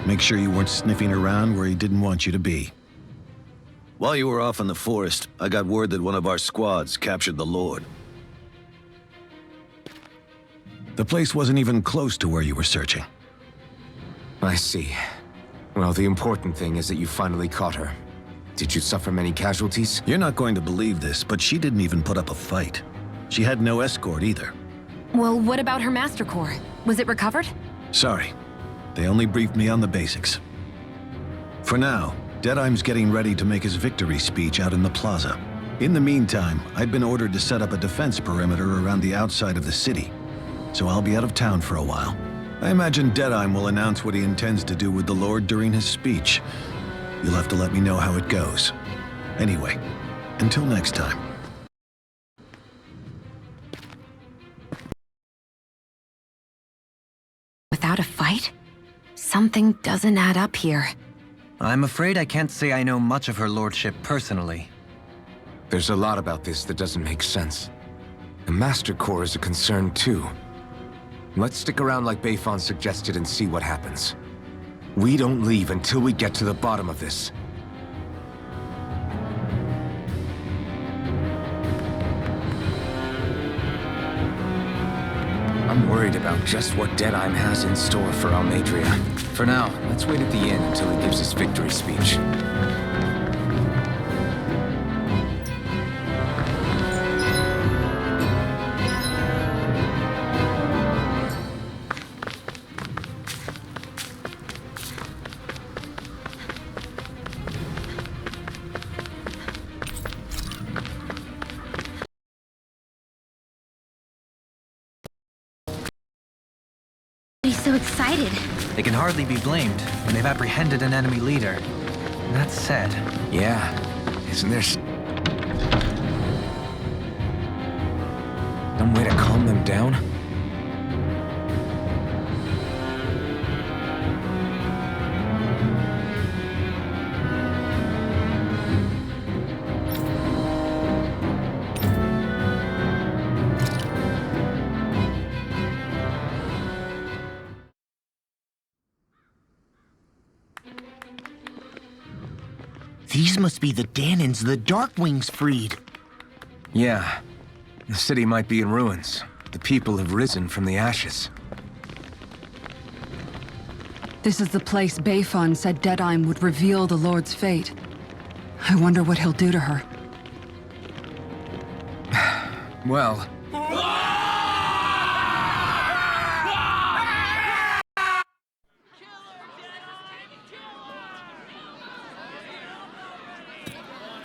Make sure you weren't sniffing around where he didn't want you to be. While you were off in the forest, I got word that one of our squads captured the Lord. The place wasn't even close to where you were searching. I see. Well, the important thing is that you finally caught her. Did you suffer many casualties? You're not going to believe this, but she didn't even put up a fight. She had no escort either. Well, what about her Master Core? Was it recovered? Sorry. They only briefed me on the basics. For now, Deadeye's getting ready to make his victory speech out in the plaza. In the meantime, I'd been ordered to set up a defense perimeter around the outside of the city, so I'll be out of town for a while. I imagine Deadeye will announce what he intends to do with the Lord during his speech. You'll have to let me know how it goes. Anyway, until next time. Without a fight? Something doesn't add up here. I'm afraid I can't say I know much of her lordship personally. There's a lot about this that doesn't make sense. The Master Core is a concern too. Let's stick around like Bayfon suggested and see what happens. We don't leave until we get to the bottom of this. I'm worried about just what Deadeye has in store for Almeidrea. For now, let's wait at the inn until he gives his victory speech. He's so excited. They can hardly be blamed when they've apprehended an enemy leader. That said, Yeah, isn't there some way to calm them down? These must be the Danans the Darkwings freed. Yeah. The city might be in ruins. The people have risen from the ashes. This is the place Bayfon said Deadeye would reveal the Lord's fate. I wonder what he'll do to her. Well...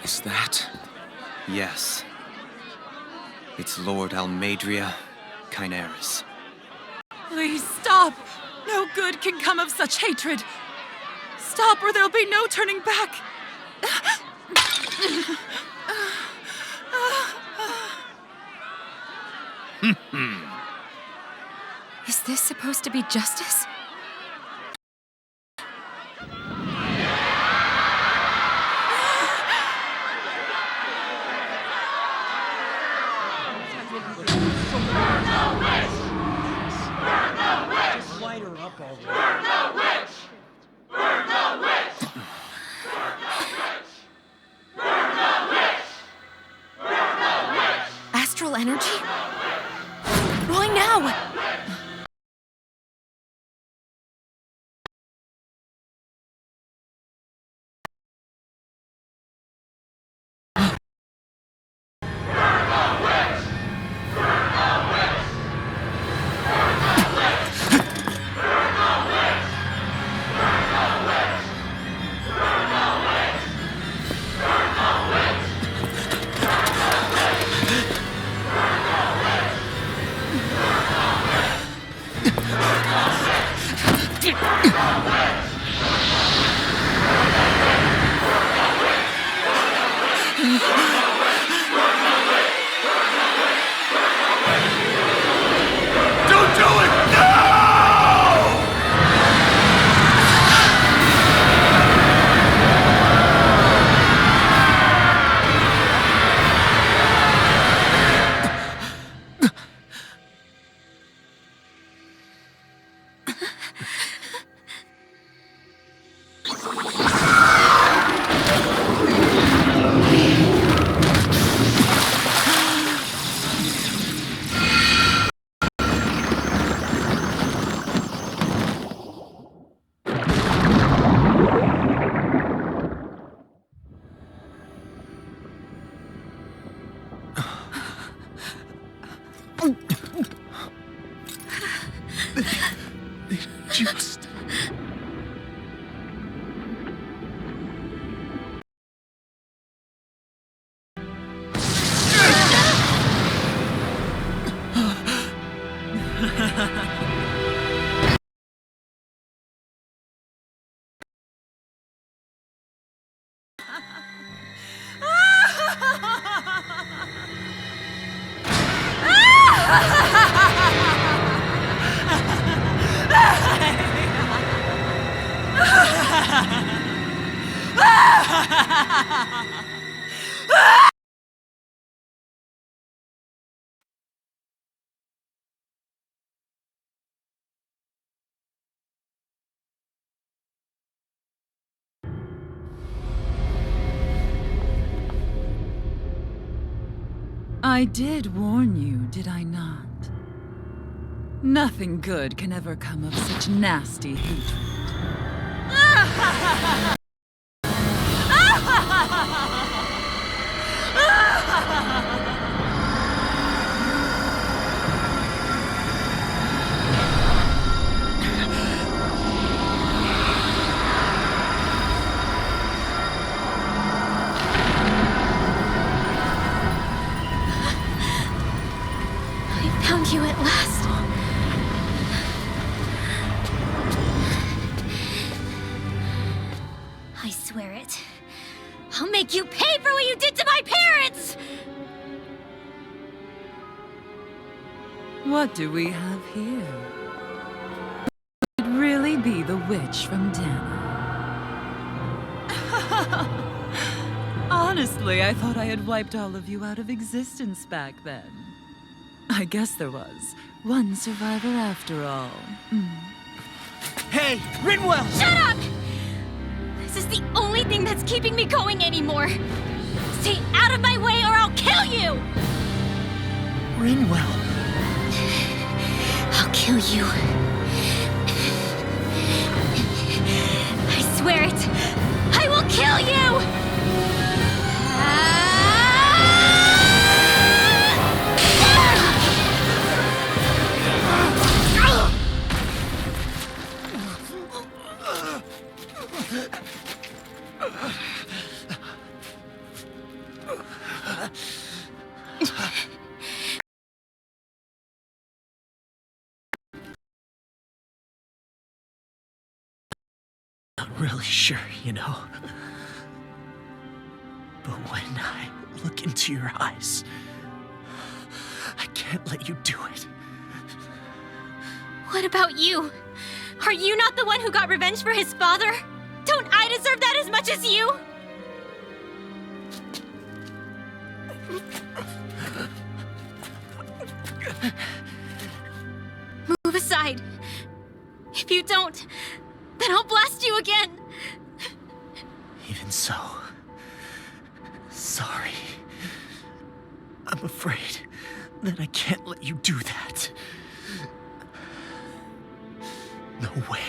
Is that... Yes. It's Lord Almeidrea Kynaris. Please stop! No good can come of such hatred. Stop or there'll be no turning back. Is this supposed to be justice? Astral energy? Why now? I did warn you, did I not? Nothing good can ever come of such nasty hatred. I found you at last. I swear it. I'll make you pay for what you did to my parents! What do we have here? Could it really be the witch from Dana? Honestly, I thought I had wiped all of you out of existence back then. I guess there was one survivor after all. Hey, Rinwell! Shut up! This is the only thing that's keeping me going anymore. Stay out of my way or I'll kill you! Rinwell. I'll kill you. I swear it. I will kill you! Not really sure, you know. But when I look into your eyes, I can't let you do it. What about you? Are you not the one who got revenge for his father? Don't I deserve that as much as you? Move aside. If you don't, then I'll blast you again. Even so, sorry. I'm afraid that I can't let you do that. No way.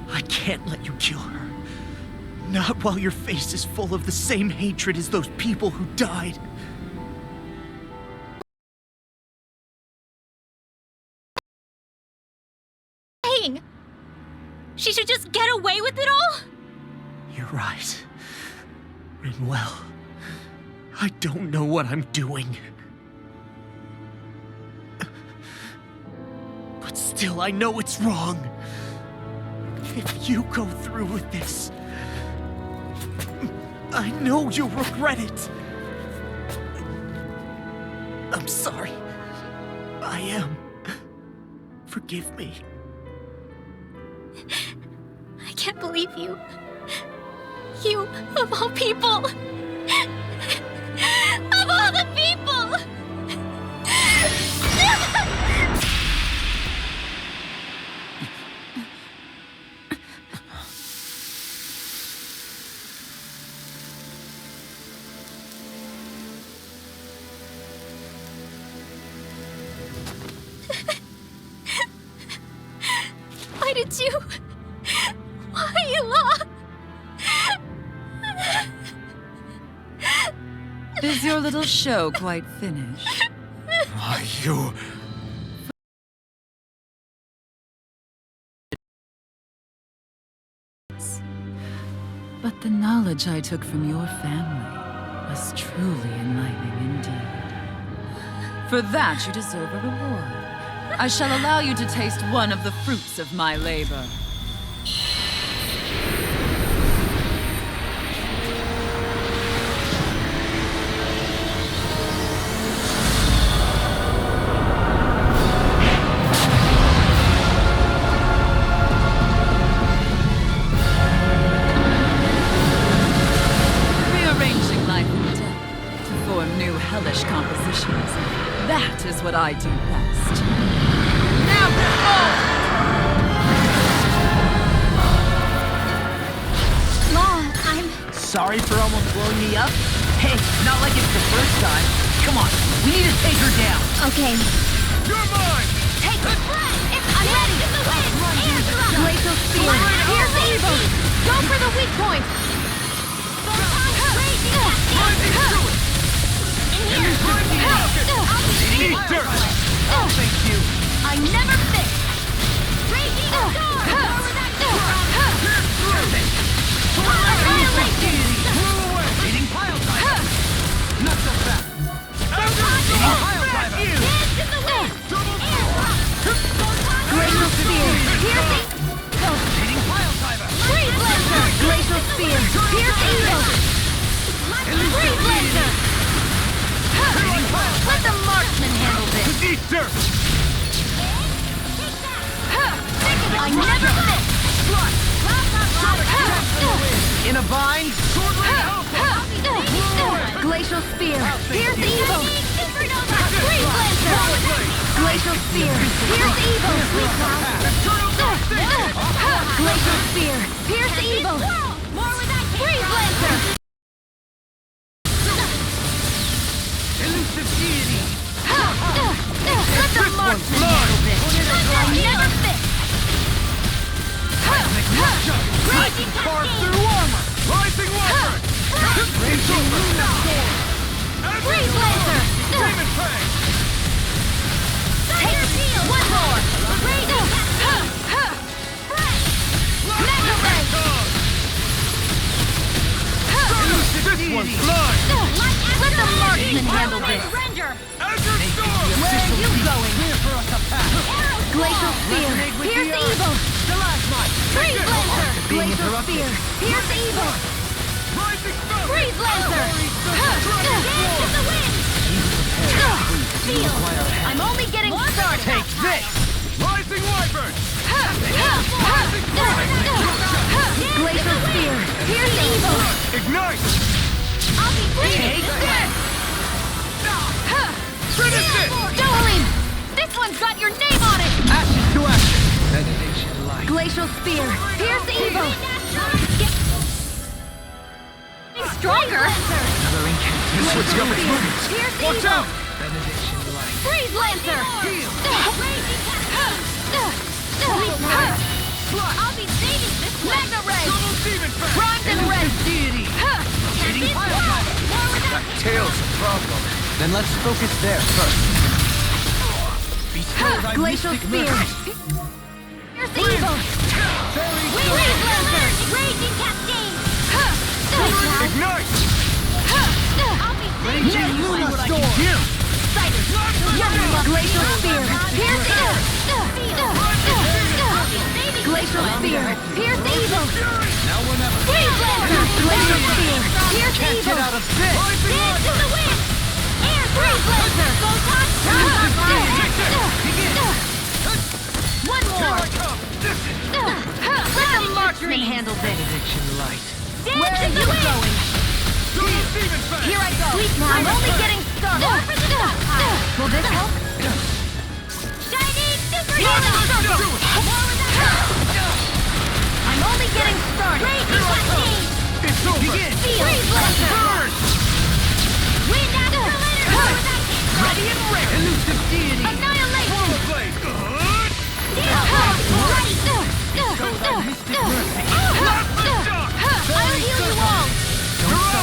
I can't let you kill her. Not while your face is full of the same hatred as those people who died. She should just get away with it all? You're right. Rinwell. I don't know what I'm doing. But still, I know it's wrong. If you go through with this, I know you'll regret it. I'm sorry. I am. Forgive me. I can't believe you. You, of all people. Of all the people! Why did you... Why, Ela? Is your little show quite finished? Why, you... But the knowledge I took from your family was truly enlightening indeed. For that, you deserve a reward. I shall allow you to taste one of the fruits of my labor. hellish compositions. That is what I do best. Now go! Sorry for almost blowing me up? Hey, not like it's the first time. Come on, we need to take her down. Okay. You're mine! Take it! I'm ready! Glacial Spear! Here's the evil! Go for the weak point! Eat dirt! Oh, thank you. I never fit! Raging Storm! Eating pile driver! Not so fast! Pile driver! Glacial Spear! Piercing! Eating pile driver! Freeze Lancer! Glacial Spear! Pierce evil! Freeze Lancer! Let the marksman handle this! Eat dirt! I never fit! In a bind? Glacial Spear! Pierce evil! Freeze Lancer! Glacial Spear! Pierce evil! Glacial Spear! Pierce evil! Freeze Lancer! Elusive deity! Let the marksman handle this! I never fit! Raging Carve through armor! Rising Wyvern! Raging Lunar! Freeze Lancer! Demon Fang! One more! Raging! Mega Ray! This one's mine! Let the marksman handle this! Azure Storm! Where are you going? Glacial Spear! Pierce evil! Freeze Lancer! Glacial Spear! Pierce evil! Rising Storm! Freeze Lancer! Feel! I'm only getting started! Take this! Rising Wyvern! Glacial Spear! Pierce evil! Ignite! I'll be free! Take this! Finish it! Dolan! This one's got your name on it! Ashes to ashes. Benediction light. Glacial Spear! Pierce evil! Stronger! Another incantation. Glacial Spear! Pierce Watch evil! out! Benediction light. Freeze Lancer! I'll be saving this one! Mega Ray! Double Demon Fang! Bronze and Red! Deity. Eating pile driver! That tail's a problem. Then let's focus there first. Bestow thy Glacial mystic Spear! mercy. Pierce evil! Freeze Lancer! Raging Cascade! Ignite! I'll be Raging Luna Storm. Glacial Spear! Pierce evil! Glacial Spear! Pierce evil! Now or never. Freeze Lancer! Glacial Spear! Pierce Can't evil! get out of this. Dance to the wind! Air Freeze Lancer! One more! Let the marksman handle this! Benediction light. Where are you going? Double Demon Fang! Here I go! I'm only getting started! Will this help? Shining Super I'm only getting started! It's over! Begin. Freeze Lancer! Burn! Wind Accelerator! Ready and ready. Elusive deity. Annihilation! Blade! Good! I'll heal you all!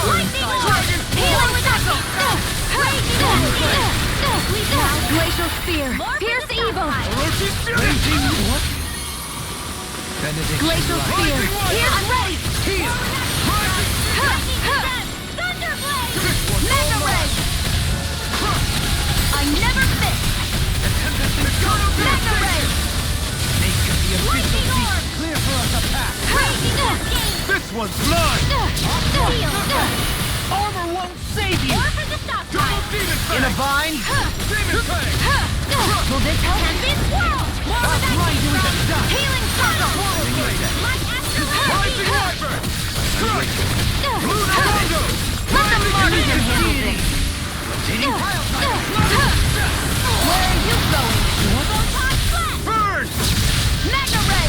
Lightning Orb! Healing Vessel! Glacial Spear! Pierce evil! Raging what? Benediction Glacial light. Spear! Pierce! I'm ready! Heal. Thunderblade! Mega Ray! I never fit! Mega Ray! Make the official Lightning beat Orb! clear for us a path. Raging Cascade! This one's mine! Armor won't save you. Or for the stop Double time! Demon Fang! In a bind. Demon Fang! Will this help? And this swirl! More with that blind you with a dust. Healing circle! Like Rising Wyvern! Strike! Lunar Rondo! Let the marksman handle this! Devastating pile driver! Where are you going? Warthog Pod Flat! Burn! Mega Ray!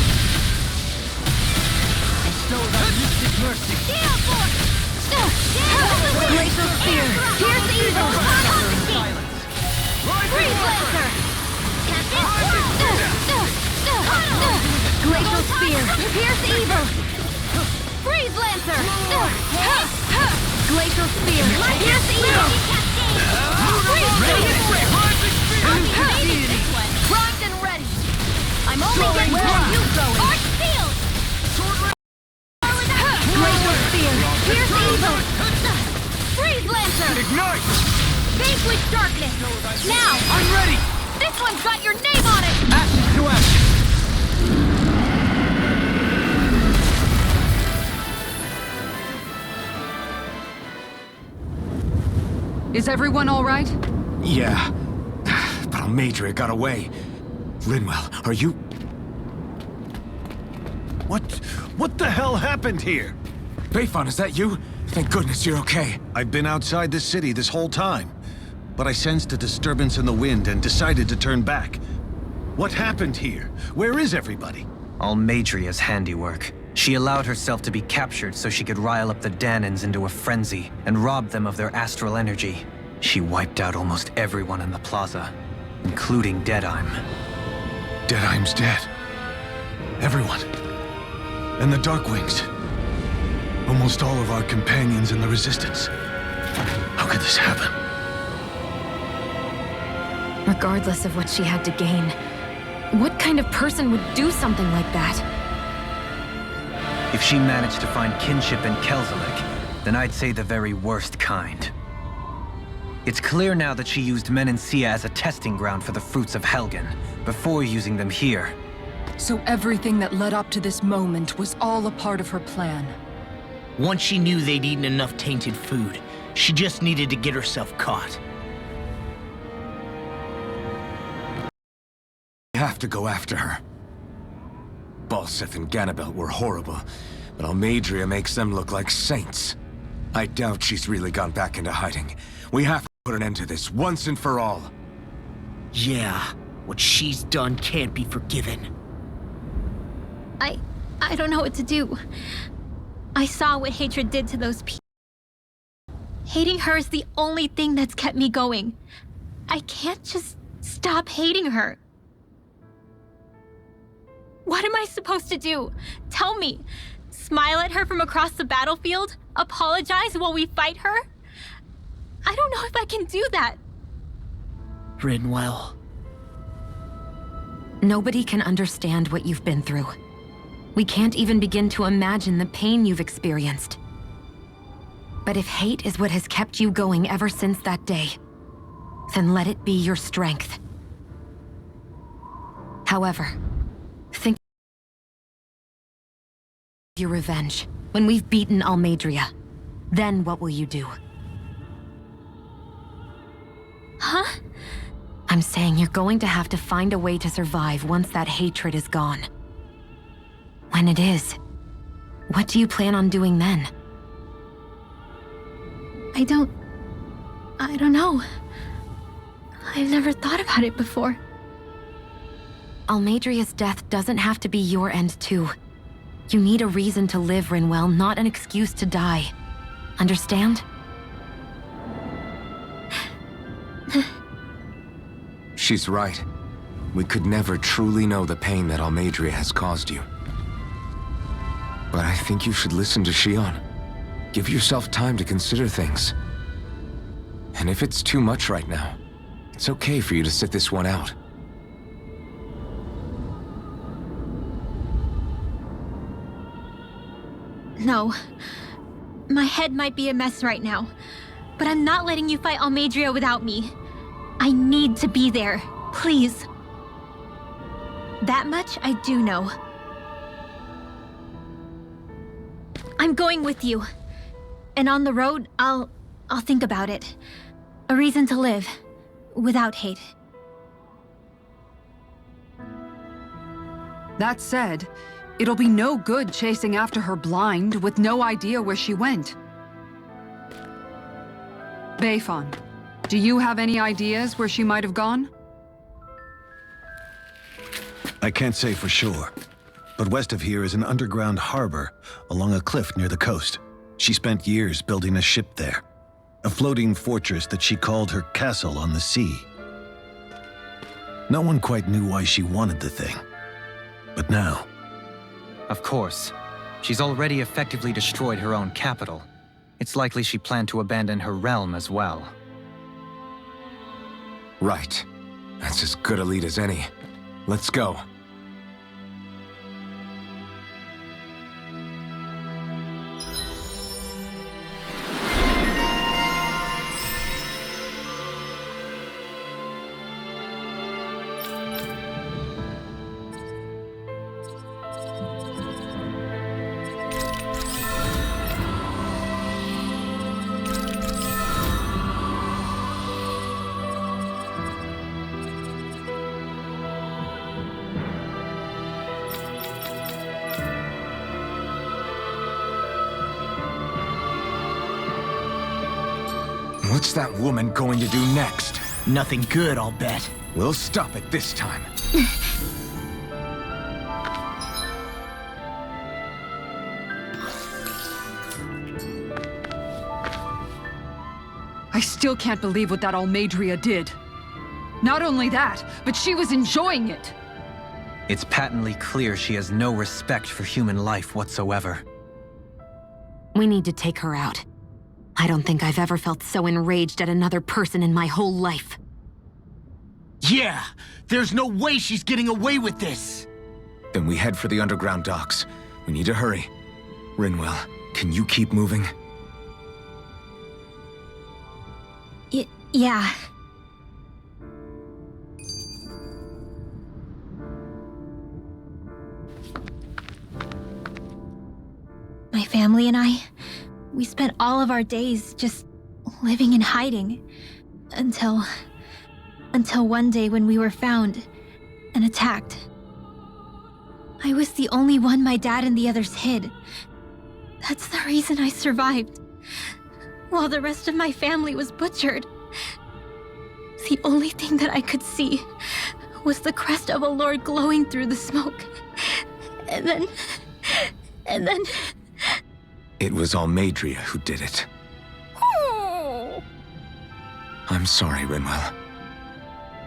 Bestow thy mystic mercy! Gale Force! Glacial Spear! Pierce Evil! Silence! Freeze Lancer! Glacial Spear! Pierce Evil! Freeze Lancer! Glacial Spear! Pierce Evil! Freeze Lancer! Primed and ready! I'm only getting where are you going? Arch Field! Glacial Spear! Pierce Evil! Freeze Lancer! Ignite! Vanquish Darkness! Now! I'm ready! This one's got your name on it! Action to action! Is everyone all right? Yeah. But Almeidrea got away. Linwell, are you... What the hell happened here? Bayfon, is that you? Thank goodness you're okay. I've been outside this city this whole time, but I sensed a disturbance in the wind and decided to turn back. What happened here? Where is everybody? Almeidria's handiwork. She allowed herself to be captured so she could rile up the Dahnans into a frenzy and rob them of their astral energy. She wiped out almost everyone in the plaza, including Deadheim. Deadheim's dead. Everyone. And the Darkwings. Almost all of our companions in the Resistance. How could this happen? Regardless of what she had to gain, what kind of person would do something like that? If she managed to find kinship in Kelzelik, then I'd say the very worst kind. It's clear now that she used Menancia as a testing ground for the fruits of Helgen, before using them here. So everything that led up to this moment was all a part of her plan. Once she knew they'd eaten enough tainted food, she just needed to get herself caught. We have to go after her. Balseth and Ganabelt were horrible, but Almeidrea makes them look like saints. I doubt she's really gone back into hiding. We have to put an end to this once and for all. Yeah, what she's done can't be forgiven. I don't know what to do. I saw what hatred did to those people. Hating her is the only thing that's kept me going. I can't just stop hating her. What am I supposed to do? Tell me. Smile at her from across the battlefield? Apologize while we fight her? I don't know if I can do that. Rinwell. Nobody can understand what you've been through. We can't even begin to imagine the pain you've experienced. But if hate is what has kept you going ever since that day, then let it be your strength. However, think of your revenge. When we've beaten Almeidrea, then what will you do? Huh? I'm saying you're going to have to find a way to survive once that hatred is gone. When it is, what do you plan on doing then? I don't know. I've never thought about it before. Almeidrea's death doesn't have to be your end too. You need a reason to live, Rinwell, not an excuse to die. Understand? She's right. We could never truly know the pain that Almeidrea has caused you. But I think you should listen to Shionne. Give yourself time to consider things. And if it's too much right now, it's okay for you to sit this one out. No. My head might be a mess right now, but I'm not letting you fight Almeidrea without me. I need to be there. Please. That much I do know. I'm going with you. And on the road, I'll think about it. A reason to live. Without hate. That said, it'll be no good chasing after her blind with no idea where she went. Bayfon, Do you have any ideas where she might have gone? I can't say for sure, but west of here is an underground harbor along a cliff near the coast. She spent years building a ship there, a floating fortress that she called her castle on the sea. No one quite knew why she wanted the thing, but now... Of course. She's already effectively destroyed her own capital. It's likely she planned to abandon her realm as well. Right. That's as good a lead as any. Let's go. What's that woman going to do next? Nothing good, I'll bet. We'll stop it this time. I still can't believe what that Almeidrea did. Not only that, but she was enjoying it. It's patently clear she has no respect for human life whatsoever. We need to take her out. I don't think I've ever felt so enraged at another person in my whole life. Yeah! There's no way she's getting away with this! Then we head for the underground docks. We need to hurry. Rinwell, can you keep moving? Yeah. My family and I, we spent all of our days just living in hiding until one day when we were found and attacked. I was the only one my dad and the others hid. That's the reason I survived. While the rest of my family was butchered. The only thing that I could see was the crest of a lord glowing through the smoke. And then... It was Almeidrea who did it. Oh. I'm sorry, Rinwell.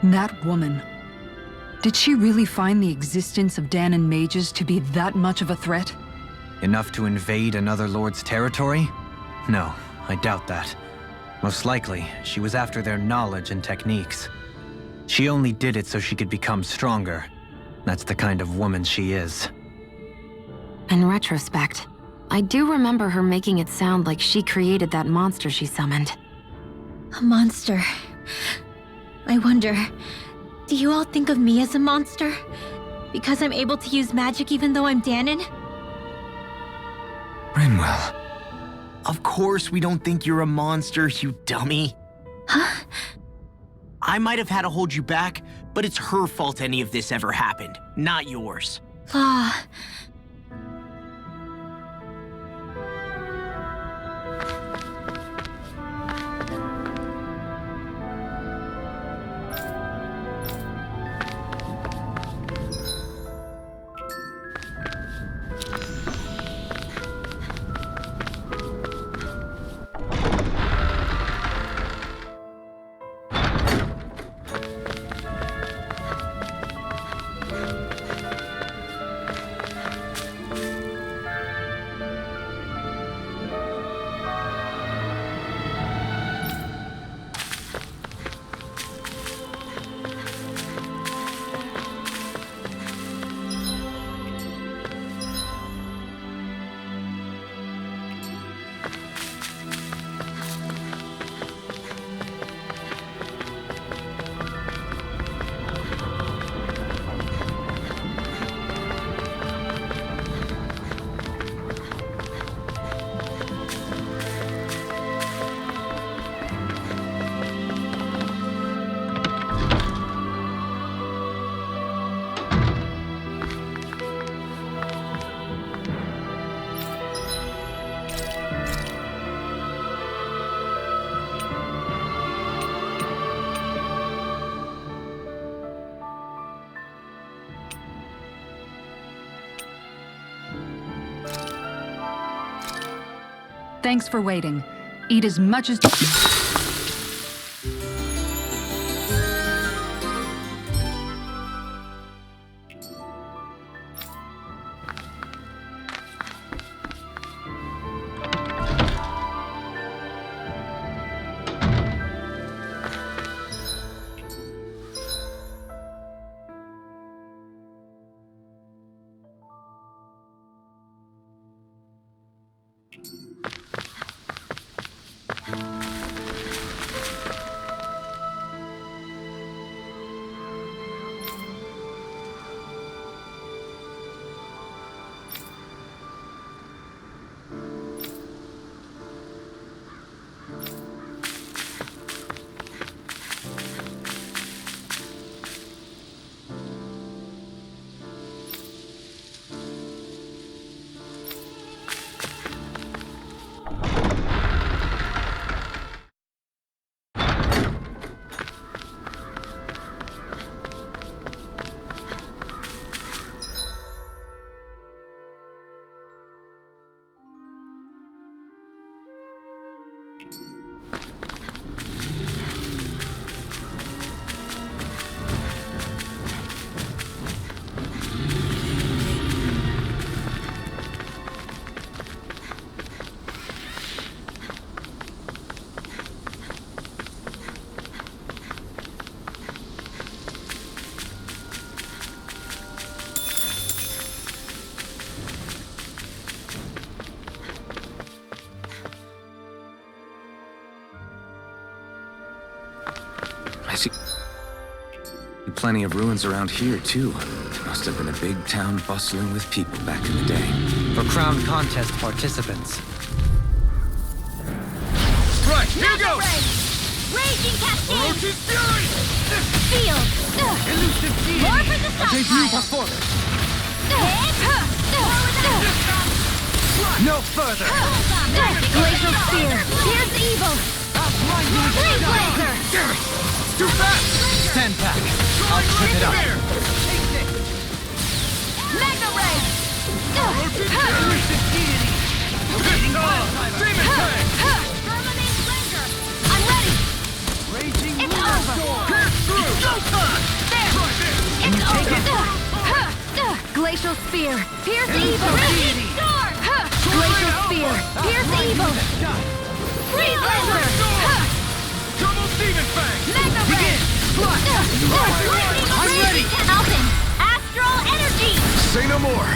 That woman. Did she really find the existence of Dahnan mages to be that much of a threat? Enough to invade another lord's territory? No, I doubt that. Most likely, she was after their knowledge and techniques. She only did it so she could become stronger. That's the kind of woman she is. In retrospect, I do remember her making it sound like she created that monster she summoned. A monster. I wonder, do you all think of me as a monster? Because I'm able to use magic even though I'm Dahnan? Rinwell. Of course we don't think you're a monster, you dummy. Huh? I might have had to hold you back, but it's her fault any of this ever happened, not yours. Law. Thanks for waiting. Eat as much as... I see plenty of ruins around here, too. Must have been a big town bustling with people back in the day. For Crown Contest participants. Right, here Mega goes! Ray! Raging Cascade! Orochi's Fury! Field! Elusive Deity! More for the A debut stockpile! performance! No further! Glacial Spear! Here's evil! Freeze Laser! Too fast! Stand back! I'll trip it up! Mega Ray! Elusive Deity! Demon Fang! Terminate Laser! I'm ready! Raging It's Lunar over. Storm! Pierce through! Showtime! There! It's over! Glacial Spear! Here's evil! Raging Storm! Glacial Spear! Here's evil! Freeze Laser! Double Demon Fang! Mega Ray! I'm ready! Alpin! Astral Energy! Say no more!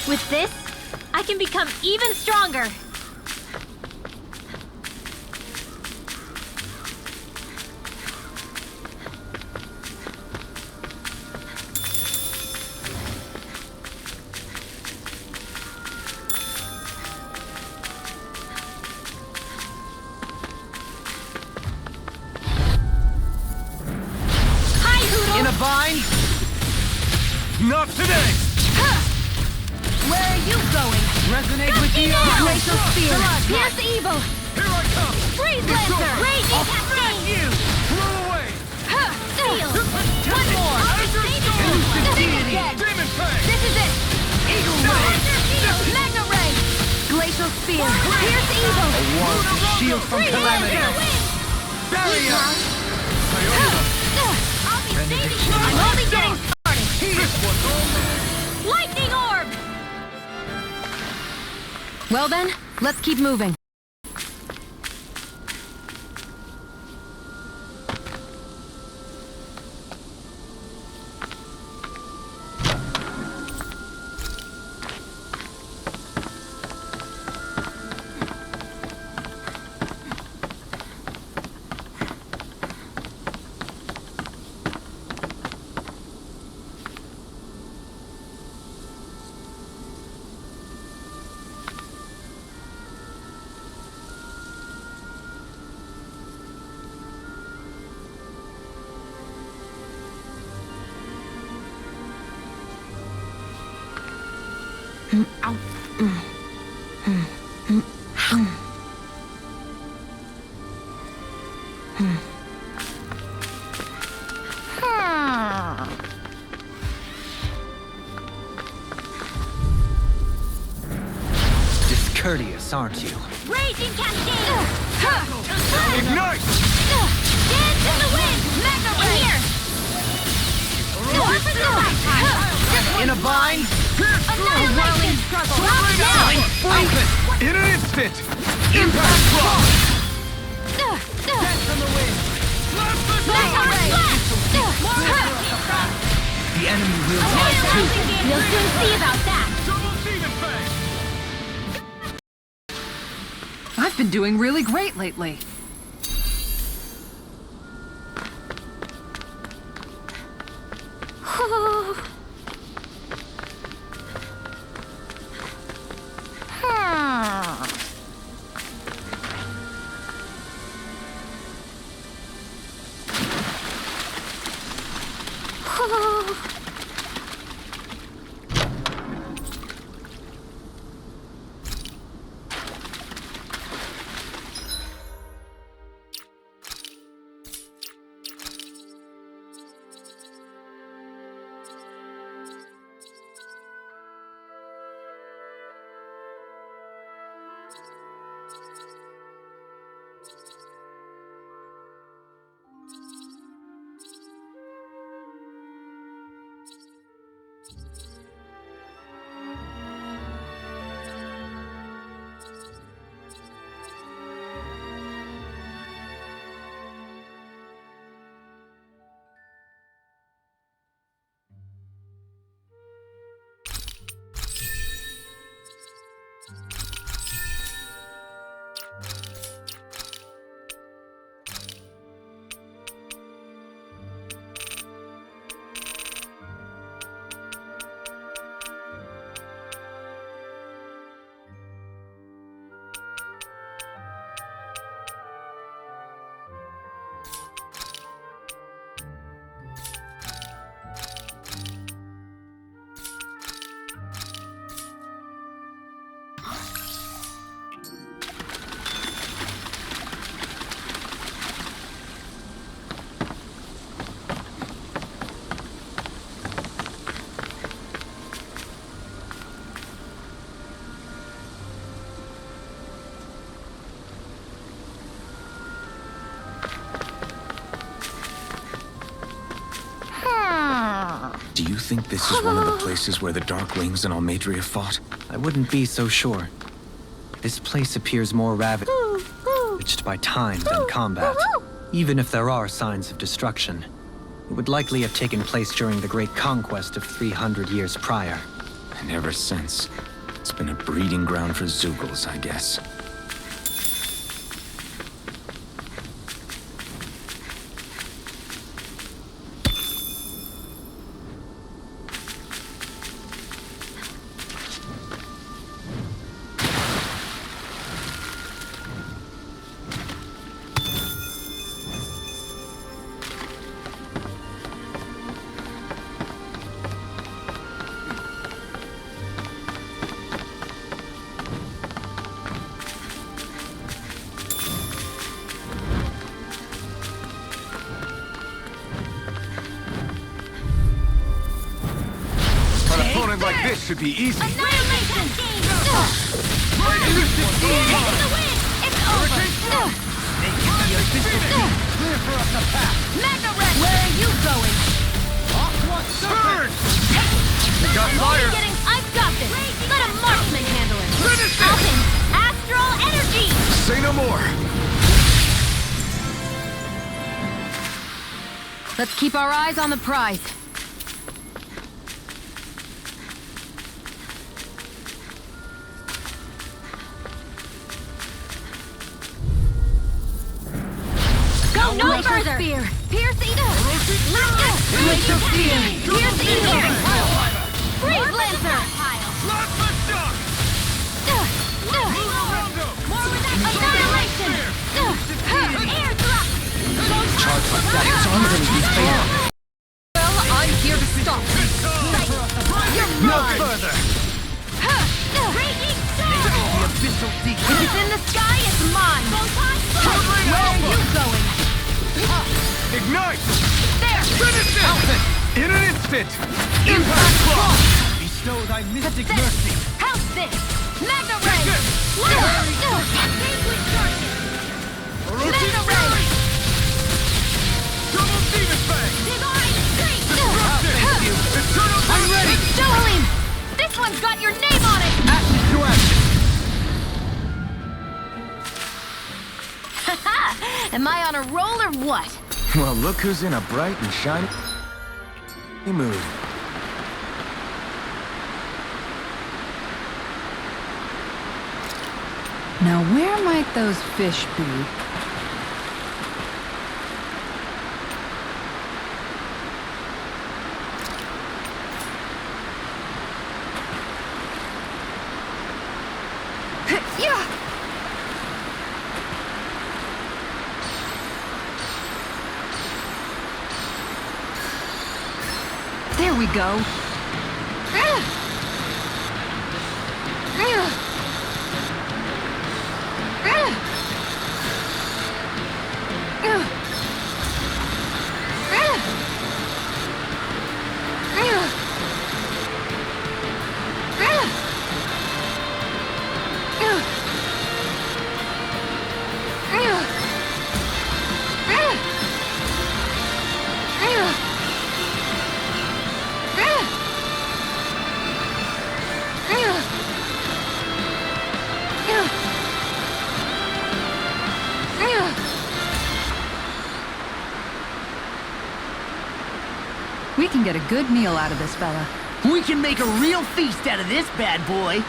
With this, I can become even stronger. Hi, Hoodle! In a vine? Not today! Where are you going? Resonate with the earth! Glacial Spear! Pierce evil! Here I come! Freeze It's Laser! over. Raging Smash Cascade! you! Blow away! Seal! One more! Elusive Deity! Dead. Demon Fang! This is it! Eagle Ray! Mega Ray! Glacial Spear! Pierce evil! Ward to shield from Freeze calamity! Laser! Barrier! I'll be saving you! I'm only getting started! This one's all Lightning Orb! Well then, let's keep moving. Ow. courteous, aren't you? Raging Cascade! Ignite! Dance in the wind! Mega Ray! Here! In a bind! Annihilation! Drop down! Alphen! In an instant! Impact block! Dance in the wind! Mega Ray! The enemy wields ice too. We'll soon see about that! I've been doing really great lately. Do you think this is one of the places where the Darklings and Almeidrea fought? I wouldn't be so sure. This place appears more ravaged by time than combat. Even if there are signs of destruction, it would likely have taken place during the Great Conquest of 300 years prior. And ever since, it's been a breeding ground for Zeugles, I guess. Like this should be easy. Annihilation! It's over! Clear for us a path. Mega Ray! Where are you going? Turn! Got I'm fire! only I've got this! Let a marksman handle it! Finish it! Alphen! Astral energy! Say no more! Let's keep our eyes on the prize. Go no further! Spear. Pierce ether! Glacial spear! Pierce ether! Freeze lancer! Annihilation! Air thrust! Charge like that, it's armor gonna be fatal. Well, I'm here to stop. No further! Raging The abyssal deep. If it's in the sky, it's mine. Where are you going? Ignite! There! Finish it! Alphen! In an instant! Impact block! Bestow thy mystic mercy! How's this? Magna Ray! Magna Ray! Double Demon Fang! Divine Streak! Thank you! Eternal I'm ready! Dohalim! This one's got your name on it! Action to action! Am I on a roll or what? Well, look who's in a bright and shiny mood. Now where might those fish be? There we go. We can get a good meal out of this fella. We can make a real feast out of this bad boy.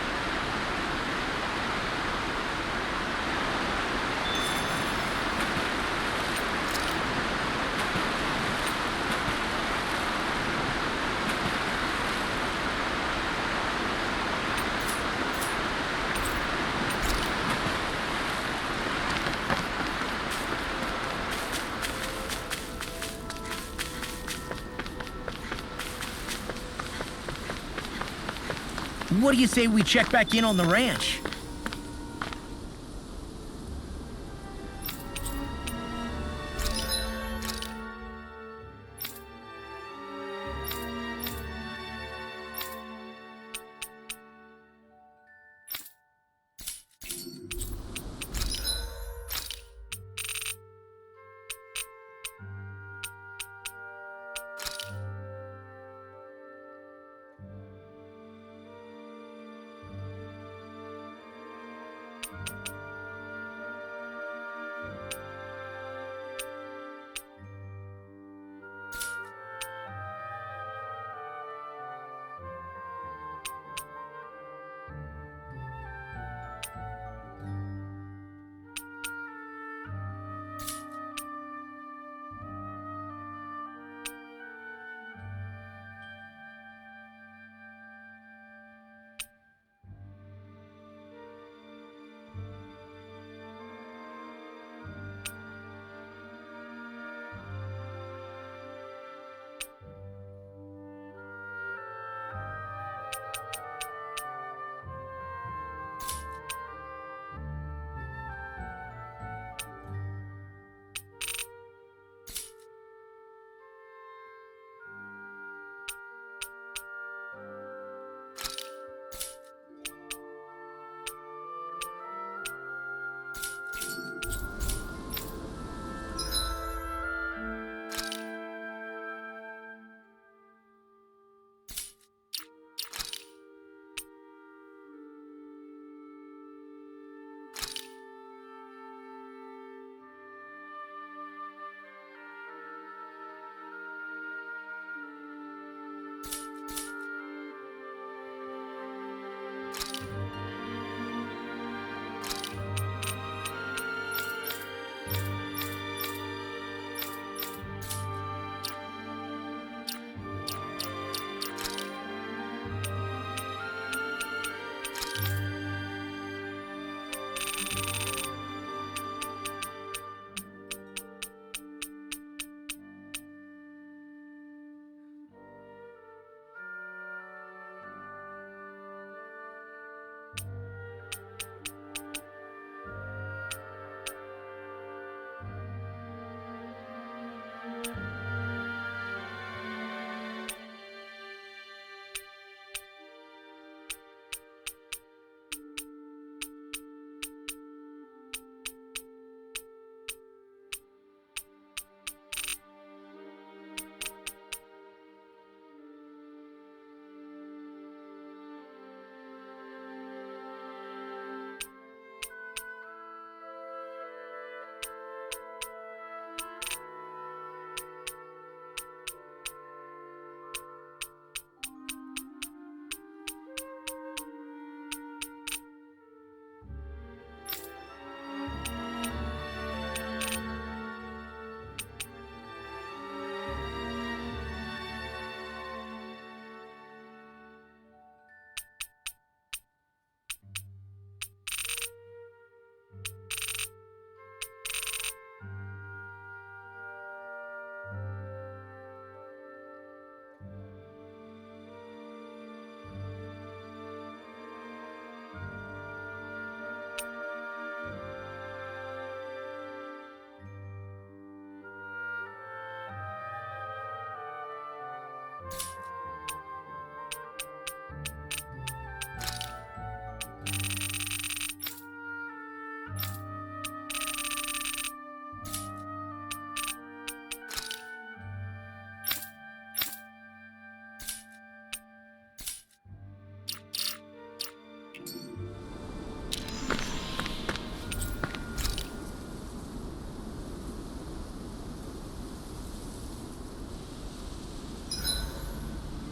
What do you say we check back in on the ranch?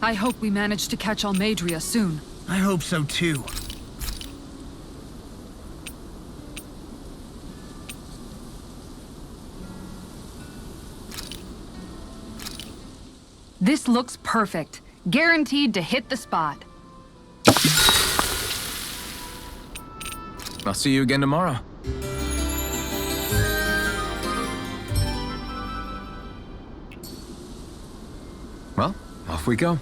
I hope we manage to catch Almeidrea soon. I hope so too. This looks perfect. Guaranteed to hit the spot. I'll see you again tomorrow. Well, off we go.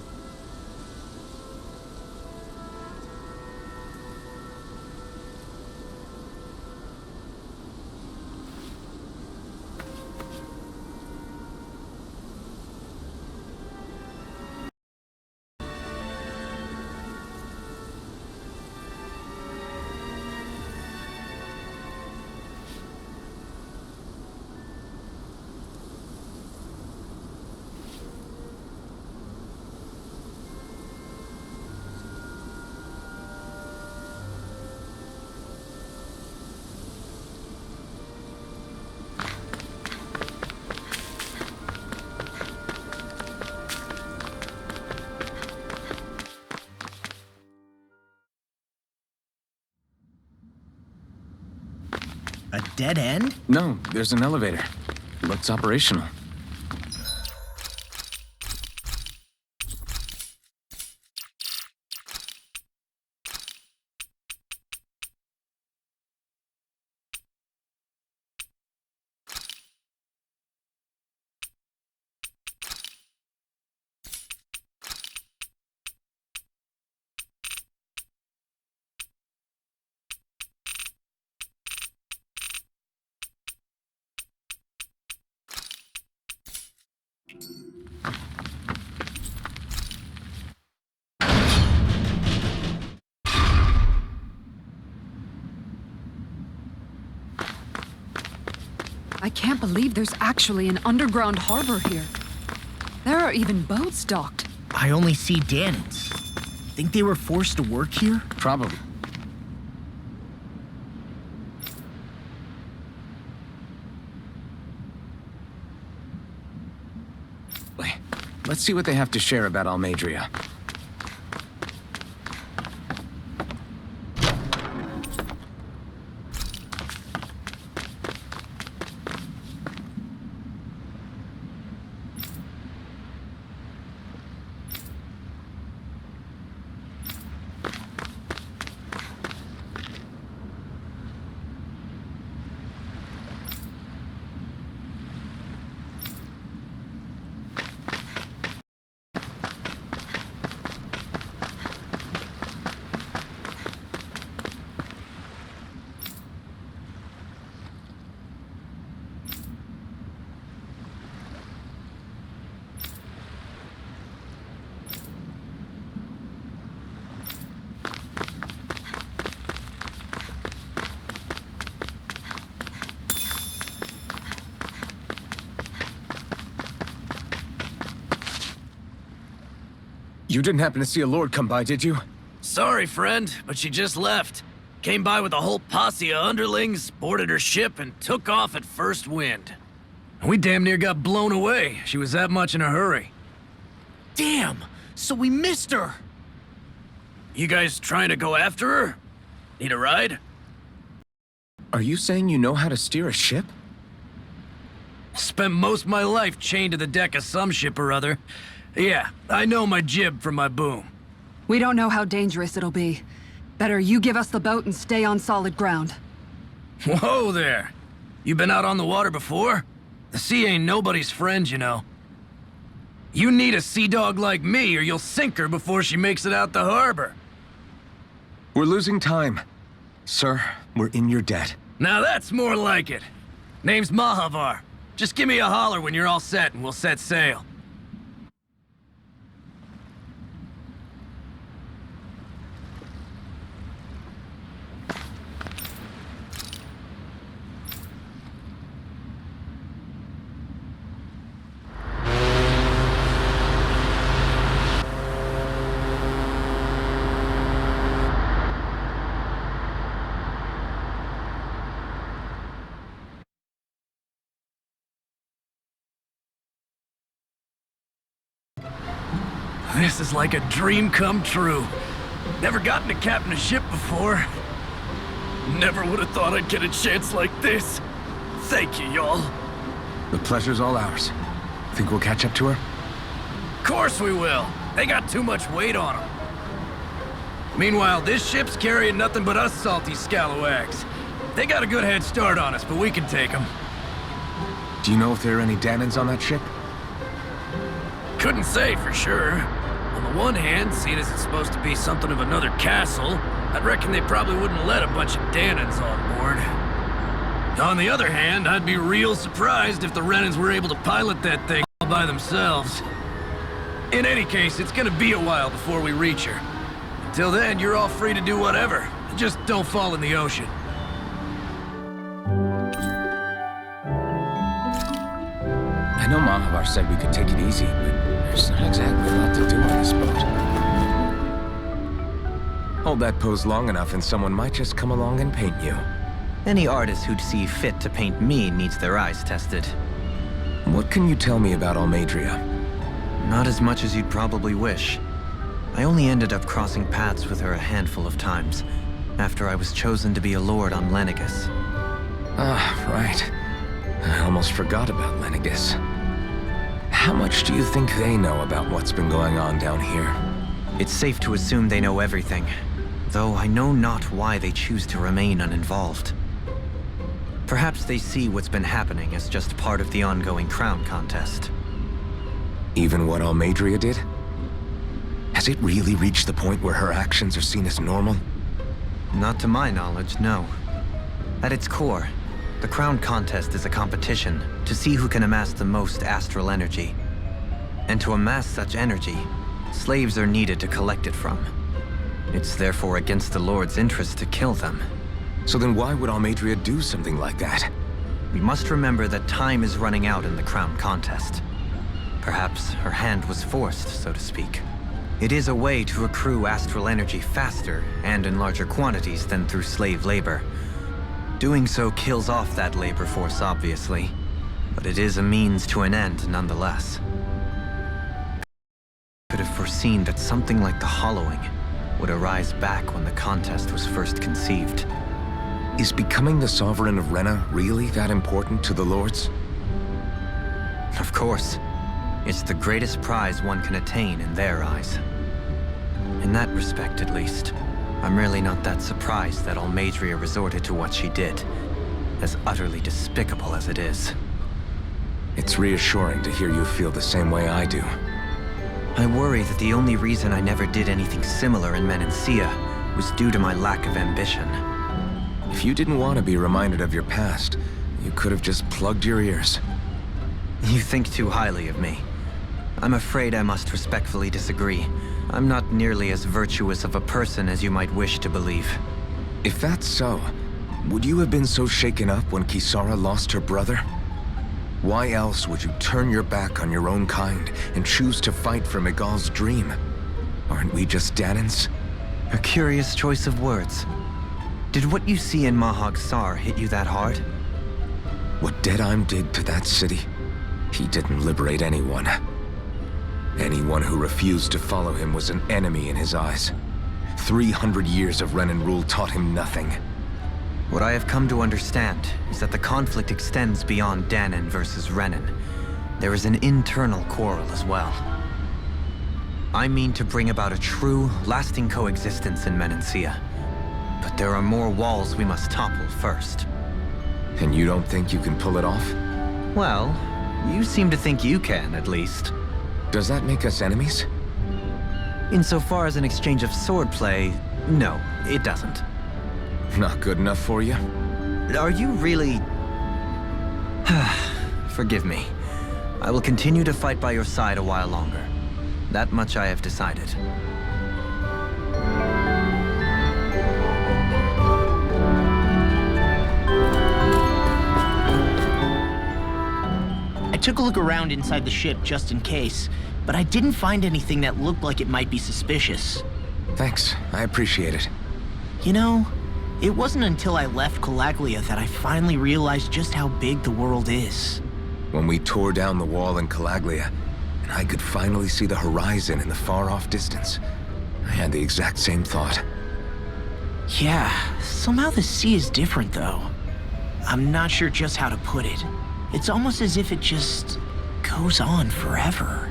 A dead end? No, there's an elevator. Looks operational. I can't believe there's actually an underground harbor here. There are even boats docked. I only see Danans. Think they were forced to work here? Probably. Let's see what they have to share about Almeidrea. You didn't happen to see a lord come by, did you? Sorry, friend, but she just left. Came by with a whole posse of underlings, boarded her ship, and took off at first wind. We damn near got blown away. She was that much in a hurry. Damn! So we missed her! You guys trying to go after her? Need a ride? Are you saying you know how to steer a ship? Spent most of my life chained to the deck of some ship or other. Yeah, I know my jib from my boom. We don't know how dangerous it'll be. Better you give us the boat and stay on solid ground. Whoa there! You been out on the water before? The sea ain't nobody's friend, you know. You need a sea dog like me or you'll sink her before she makes it out the harbor. We're losing time. Sir, we're in your debt. Now that's more like it. Name's Mahavar. Just give me a holler when you're all set and we'll set sail. This is like a dream come true. Never gotten to captain a ship before. Never would have thought I'd get a chance like this. Thank you, y'all. The pleasure's all ours. Think we'll catch up to her? Of course we will. They got too much weight on them. Meanwhile, this ship's carrying nothing but us salty scalawags. They got a good head start on us, but we can take them. Do you know if there are any Danans on that ship? Couldn't say for sure. On the one hand, seeing as it's supposed to be something of another castle, I'd reckon they probably wouldn't let a bunch of Danans on board. On the other hand, I'd be real surprised if the Renans were able to pilot that thing all by themselves. In any case, it's gonna be a while before we reach her. Until then, you're all free to do whatever. Just don't fall in the ocean. I know Mahavar said we could take it easy, but there's not exactly a lot to do on this boat. Hold that pose long enough and someone might just come along and paint you. Any artist who'd see fit to paint me needs their eyes tested. What can you tell me about Almeidrea? Not as much as you'd probably wish. I only ended up crossing paths with her a handful of times, after I was chosen to be a lord on Lenegis. Ah, right. I almost forgot about Lenegis. How much do you think they know about what's been going on down here? It's safe to assume they know everything, though I know not why they choose to remain uninvolved. Perhaps they see what's been happening as just part of the ongoing crown contest. Even what Almeidrea did? Has it really reached the point where her actions are seen as normal? Not to my knowledge, no. At its core, the crown contest is a competition to see who can amass the most astral energy. And to amass such energy, slaves are needed to collect it from. It's therefore against the Lord's interest to kill them. So then why would Almeidrea do something like that? We must remember that time is running out in the crown contest. Perhaps her hand was forced, so to speak. It is a way to accrue astral energy faster and in larger quantities than through slave labor. Doing so kills off that labor force, obviously, but it is a means to an end nonetheless. Could have foreseen that something like the Hollowing would arise back when the contest was first conceived. Is becoming the Sovereign of Renna really that important to the Lords? Of course. It's the greatest prize one can attain in their eyes. In that respect, at least, I'm really not that surprised that Almeidrea resorted to what she did, as utterly despicable as it is. It's reassuring to hear you feel the same way I do. I worry that the only reason I never did anything similar in Menancia was due to my lack of ambition. If you didn't want to be reminded of your past, you could have just plugged your ears. You think too highly of me. I'm afraid I must respectfully disagree. I'm not nearly as virtuous of a person as you might wish to believe. If that's so, would you have been so shaken up when Kisara lost her brother? Why else would you turn your back on your own kind and choose to fight for Miguel's dream? Aren't we just Danans? A curious choice of words. Did what you see in Mahag Saar hit you that hard? What Deadheim did to that city, he didn't liberate anyone. Anyone who refused to follow him was an enemy in his eyes. 300 years of Renan rule taught him nothing. What I have come to understand is that the conflict extends beyond Danan versus Renan. There is an internal quarrel as well. I mean to bring about a true, lasting coexistence in Menancia. But there are more walls we must topple first. And you don't think you can pull it off? Well, you seem to think you can, at least. Does that make us enemies? Insofar as an exchange of swordplay, no, it doesn't. Not good enough for you? Are you really... Forgive me. I will continue to fight by your side a while longer. That much I have decided. I took a look around inside the ship just in case, but I didn't find anything that looked like it might be suspicious. Thanks, I appreciate it. You know, it wasn't until I left Calaglia that I finally realized just how big the world is. When we tore down the wall in Calaglia, and I could finally see the horizon in the far-off distance, I had the exact same thought. Yeah, somehow the sea is different, though. I'm not sure just how to put it. It's almost as if it just goes on forever.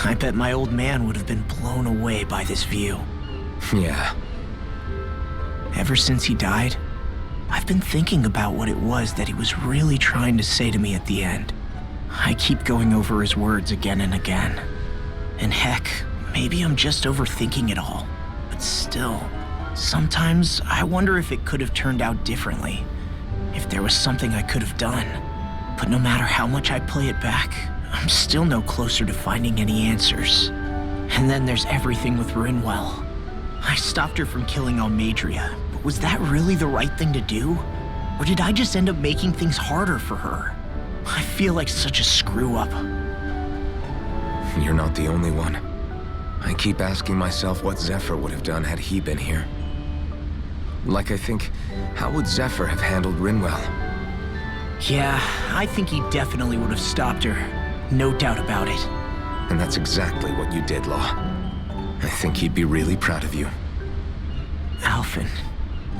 I bet my old man would have been blown away by this view. Yeah. Ever since he died, I've been thinking about what it was that he was really trying to say to me at the end. I keep going over his words again and again. And heck, maybe I'm just overthinking it all. But still, sometimes I wonder if it could have turned out differently. If there was something I could have done. But no matter how much I play it back, I'm still no closer to finding any answers. And then there's everything with Rinwell. I stopped her from killing Almeidrea, but was that really the right thing to do? Or did I just end up making things harder for her? I feel like such a screw-up. You're not the only one. I keep asking myself what Zephyr would have done had he been here. Like, I think, how would Zephyr have handled Rinwell? Yeah, I think he definitely would have stopped her. No doubt about it. And that's exactly what you did, Law. I think he'd be really proud of you. Alphen.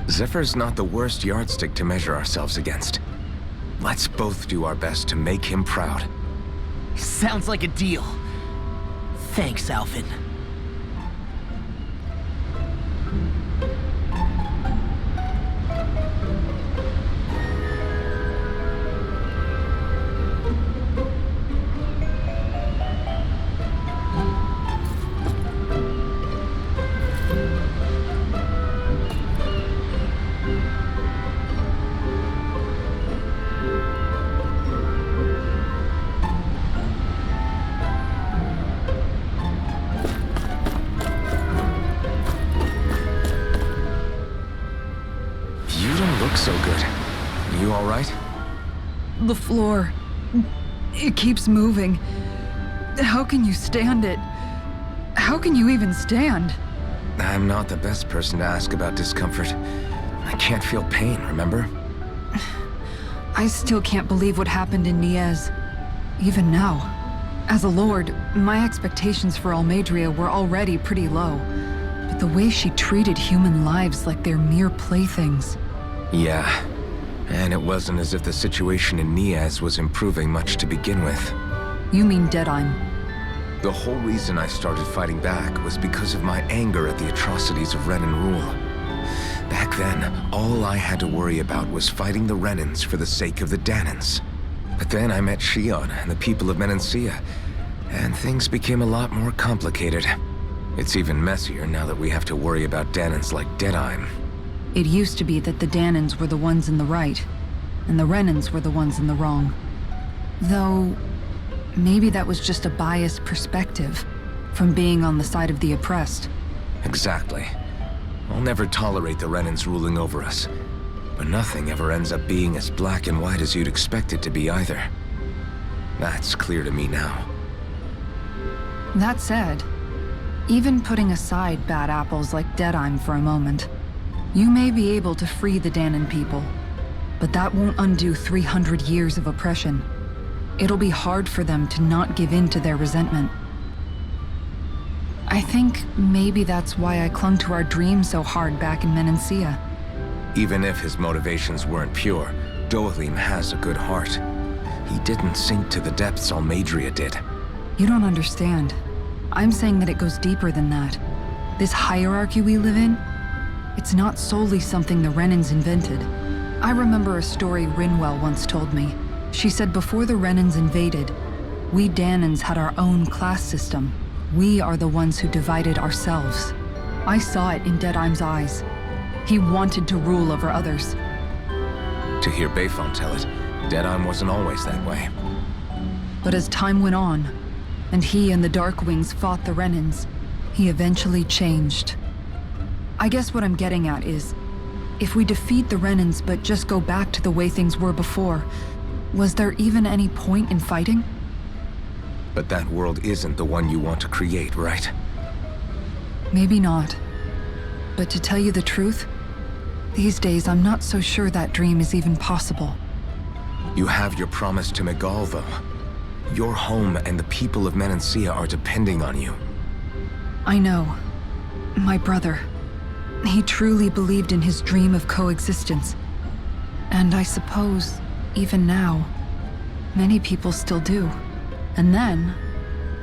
Zephyr's not the worst yardstick to measure ourselves against. Let's both do our best to make him proud. Sounds like a deal. Thanks, Alphen. So good. You all right? The floor. It keeps moving. How can you stand it? How can you even stand? I'm not the best person to ask about discomfort. I can't feel pain, remember? I still can't believe what happened in Niez. Even now. As a lord, my expectations for Almeidrea were already pretty low. But the way she treated human lives like they're mere playthings. Yeah, and it wasn't as if the situation in Niez was improving much to begin with. You mean Deadheim? The whole reason I started fighting back was because of my anger at the atrocities of Renan rule. Back then, all I had to worry about was fighting the Renans for the sake of the Dahnans. But then I met Shion and the people of Menancia, and things became a lot more complicated. It's even messier now that we have to worry about Dahnans like Deadheim. It used to be that the Dahnans were the ones in the right, and the Renans were the ones in the wrong. Though, maybe that was just a biased perspective, from being on the side of the oppressed. Exactly. I'll never tolerate the Renans ruling over us, but nothing ever ends up being as black and white as you'd expect it to be either. That's clear to me now. That said, even putting aside bad apples like Deadheim for a moment, you may be able to free the Dahnan people, but that won't undo 300 years of oppression. It'll be hard for them to not give in to their resentment. I think maybe that's why I clung to our dream so hard back in Menancia. Even if his motivations weren't pure, Dohalim has a good heart. He didn't sink to the depths Almeidrea did. You don't understand. I'm saying that it goes deeper than that. This hierarchy we live in, it's not solely something the Renans invented. I remember a story Rinwell once told me. She said before the Renans invaded, we Dahnans had our own class system. We are the ones who divided ourselves. I saw it in Deadheim's eyes. He wanted to rule over others. To hear Bayfon tell it, Deadheim wasn't always that way. But as time went on, and he and the Darkwings fought the Renans, he eventually changed. I guess what I'm getting at is, if we defeat the Renans but just go back to the way things were before, was there even any point in fighting? But that world isn't the one you want to create, right? Maybe not. But to tell you the truth, these days I'm not so sure that dream is even possible. You have your promise to Megal, though. Your home and the people of Menancia are depending on you. I know. My brother. He truly believed in his dream of coexistence. And I suppose, even now, many people still do. And then,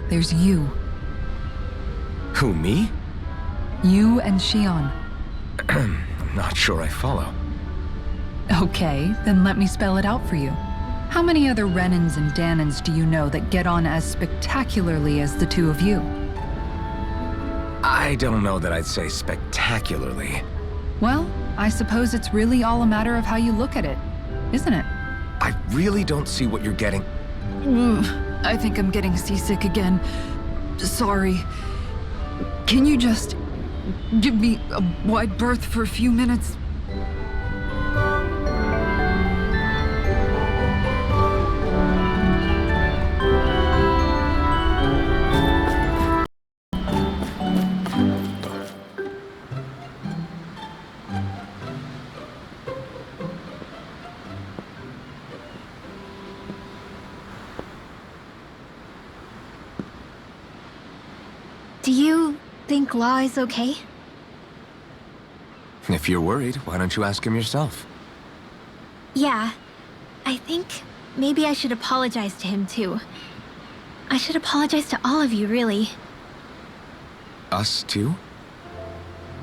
there's you. Who, me? You and Xion. I'm not sure I follow. Okay, then let me spell it out for you. How many other Renans and Danans do you know that get on as spectacularly as the two of you? I don't know that I'd say spectacularly. Well, I suppose it's really all a matter of how you look at it, isn't it? I really don't see what you're getting. I think I'm getting seasick again. Sorry. Can you just give me a wide berth for a few minutes? Do you think Law is okay? If you're worried, why don't you ask him yourself? Yeah. I think maybe I should apologize to him too. I should apologize to all of you, really. Us too?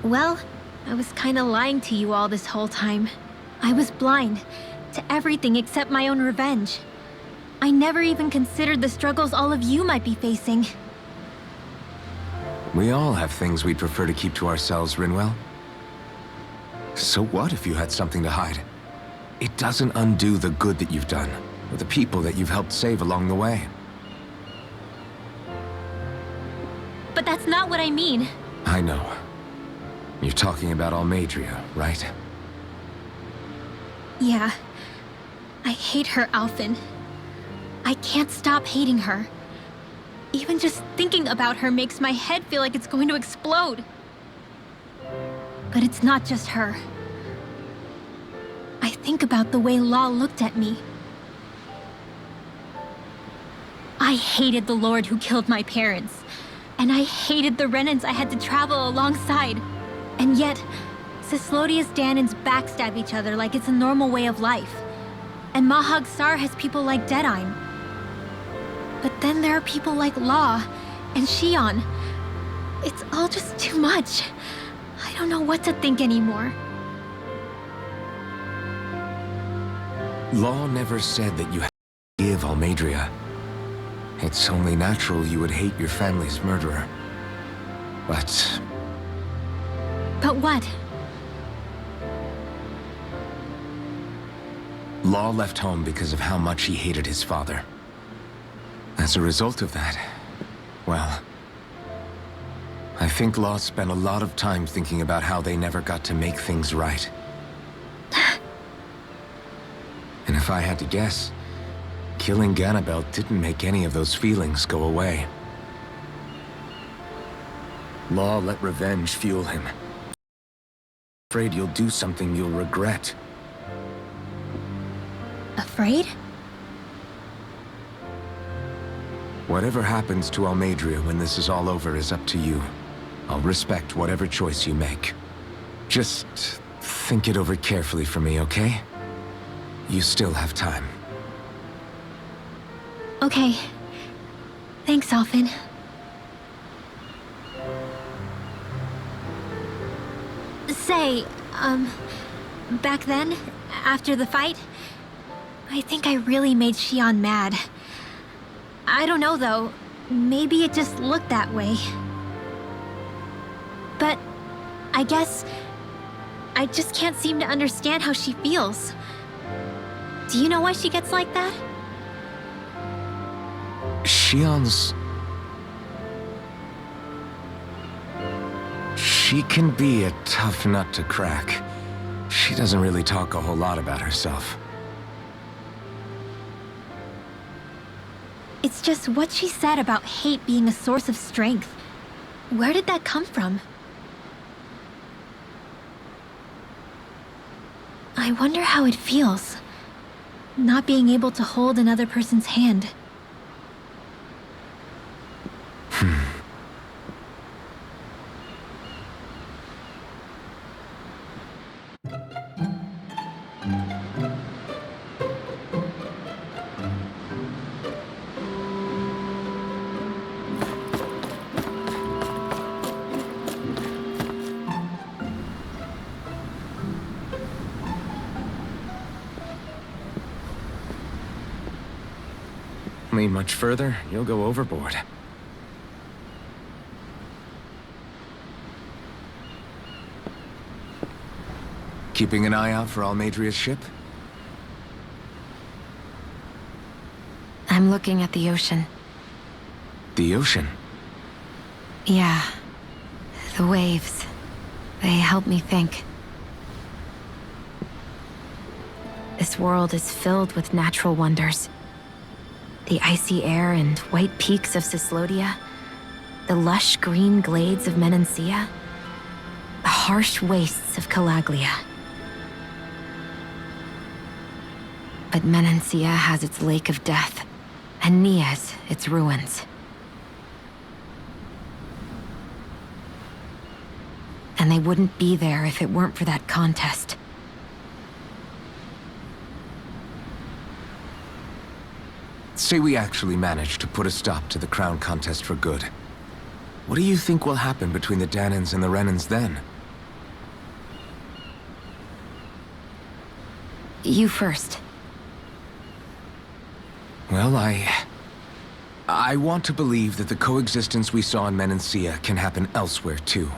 Well, I was kinda lying to you all this whole time. I was blind to everything except my own revenge. I never even considered the struggles all of you might be facing. We all have things we'd prefer to keep to ourselves, Rinwell. So what if you had something to hide? It doesn't undo the good that you've done, or the people that you've helped save along the way. But that's not what I mean. I know. You're talking about Almeidrea, right? Yeah. I hate her, Alphen. I can't stop hating her. Even just thinking about her makes my head feel like it's going to explode. But it's not just her. I think about the way Law looked at me. I hated the Lord who killed my parents. And I hated the Renans I had to travel alongside. And yet, Cyslodius Danans backstab each other like it's a normal way of life. And Mahag Saar has people like Deadeye. But then there are people like Law and Xion. It's all just too much. I don't know what to think anymore. Law never said that you had to give Almeidrea. It's only natural you would hate your family's murderer. But what? Law left home because of how much he hated his father. As a result of that, well, I think Law spent a lot of time thinking about how they never got to make things right. And if I had to guess, killing Ganabel didn't make any of those feelings go away. Law let revenge fuel him. Afraid you'll do something you'll regret. Afraid? Whatever happens to Almeidrea when this is all over is up to you. I'll respect whatever choice you make. Just think it over carefully for me, okay? You still have time. Okay. Thanks, Alphen. Say, back then, after the fight, I think I really made Xion mad. I don't know, though. Maybe it just looked that way. But I guess I just can't seem to understand how she feels. Do you know why she gets like that? Xion's... She can be a tough nut to crack. She doesn't really talk a whole lot about herself. It's just what she said about hate being a source of strength. Where did that come from? I wonder how it feels, not being able to hold another person's hand. Lean much further, you'll go overboard. Keeping an eye out for Almeidria's ship? I'm looking at the ocean. The ocean? Yeah. The waves. They help me think. This world is filled with natural wonders. The icy air and white peaks of Cyslodia. The lush green glades of Menancia. The harsh wastes of Calaglia. But Menancia has its Lake of Death, and Nias its ruins. And they wouldn't be there if it weren't for that contest. Say we actually manage to put a stop to the crown contest for good. What do you think will happen between the Dahnans and the Renans then? You first. Well, I want to believe that the coexistence we saw in Menancia can happen elsewhere, too.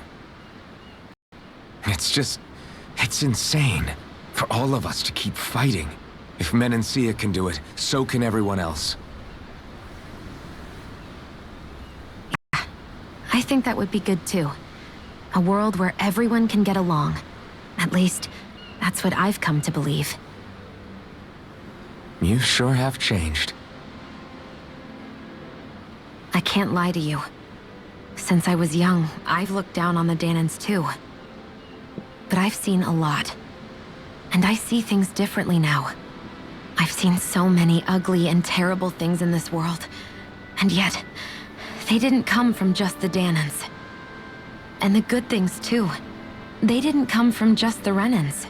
It's insane for all of us to keep fighting. If Menancia can do it, so can everyone else. I think that would be good too. A world where everyone can get along. At least, that's what I've come to believe. You sure have changed. I can't lie to you. Since I was young, I've looked down on the Dahnans too. But I've seen a lot. And I see things differently now. I've seen so many ugly and terrible things in this world. And yet, they didn't come from just the Dahnans. And the good things too. They didn't come from just the Renans.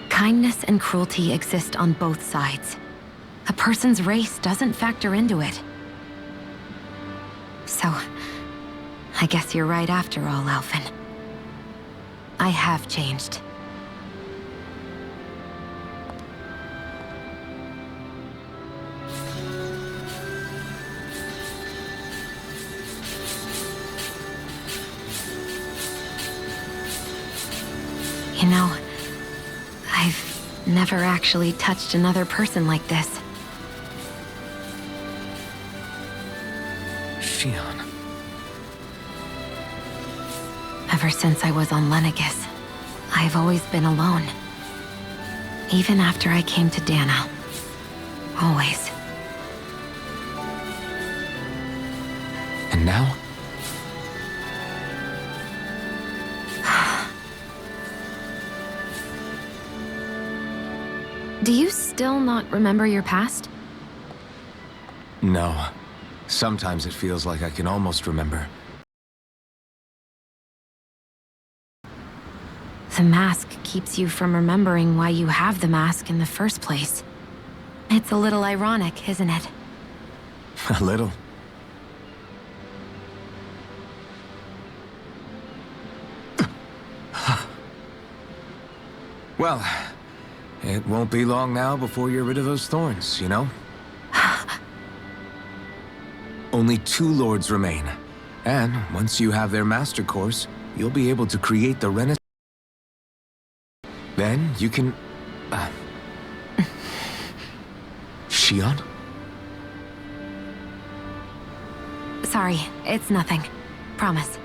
Kindness and cruelty exist on both sides. A person's race doesn't factor into it. So, I guess you're right after all, Alphen. I have changed. You know, I've never actually touched another person like this. Shionne. Ever since I was on Lenegis, I've always been alone. Even after I came to Dahna. Always. And now? Do you still not remember your past? No. Sometimes it feels like I can almost remember. The mask keeps you from remembering why you have the mask in the first place. It's a little ironic, isn't it? A little. Well, it won't be long now before you're rid of those thorns, you know? Only 2 lords remain. And once you have their master course, you'll be able to create the Renaissance. Then you can... Shionne? Sorry, it's nothing. Promise.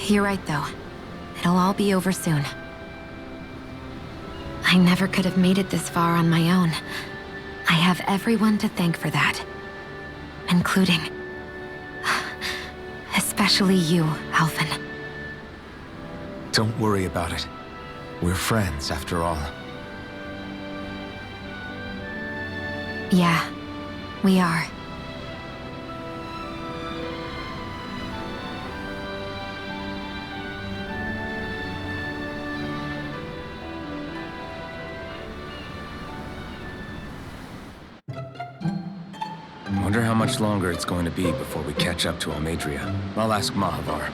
You're right, though. It'll all be over soon. I never could have made it this far on my own. I have everyone to thank for that. Including... especially you, Alphen. Don't worry about it. We're friends, after all. Yeah, we are. Wonder how much longer it's going to be before we catch up to Almeidria. I'll ask Mahavar.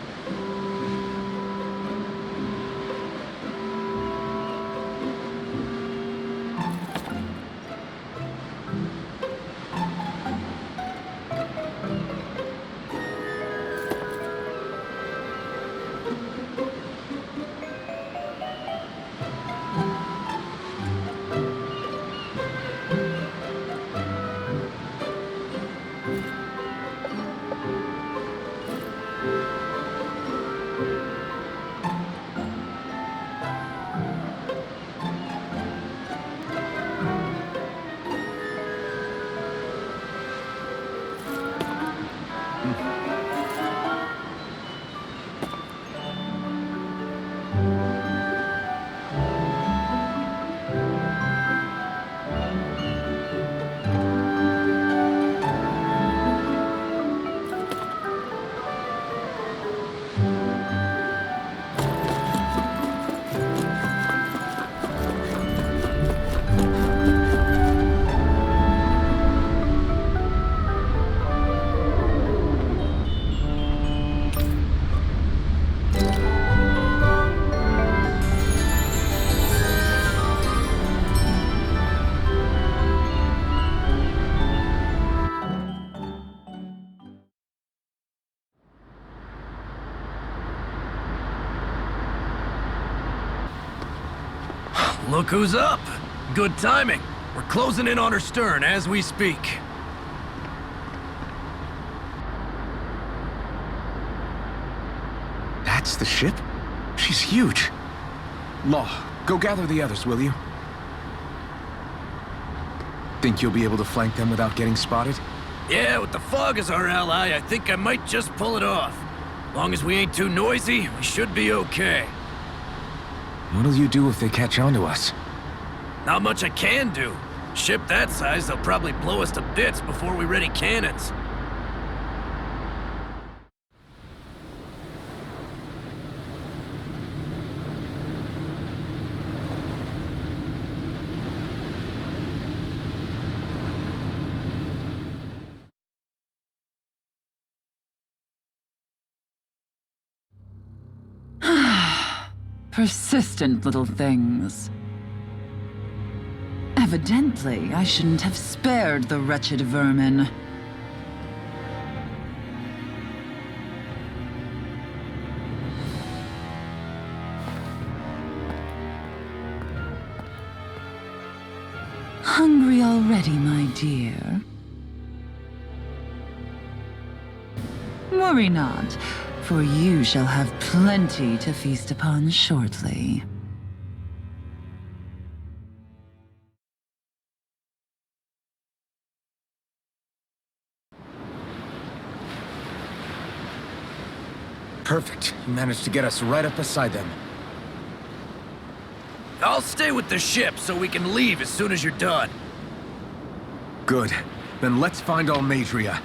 Look who's up! Good timing. We're closing in on her stern as we speak. That's the ship? She's huge. Law, go gather the others, will you? Think you'll be able to flank them without getting spotted? Yeah, with the fog as our ally, I think I might just pull it off. Long as we ain't too noisy, we should be okay. What'll you do if they catch on to us? Not much I can do. Ship that size, they'll probably blow us to bits before we ready cannons. Persistent little things. Evidently, I shouldn't have spared the wretched vermin. Hungry already, my dear? Worry not, for you shall have plenty to feast upon shortly. Perfect. You managed to get us right up beside them. I'll stay with the ship so we can leave as soon as you're done. Good. Then let's find Almeidrea.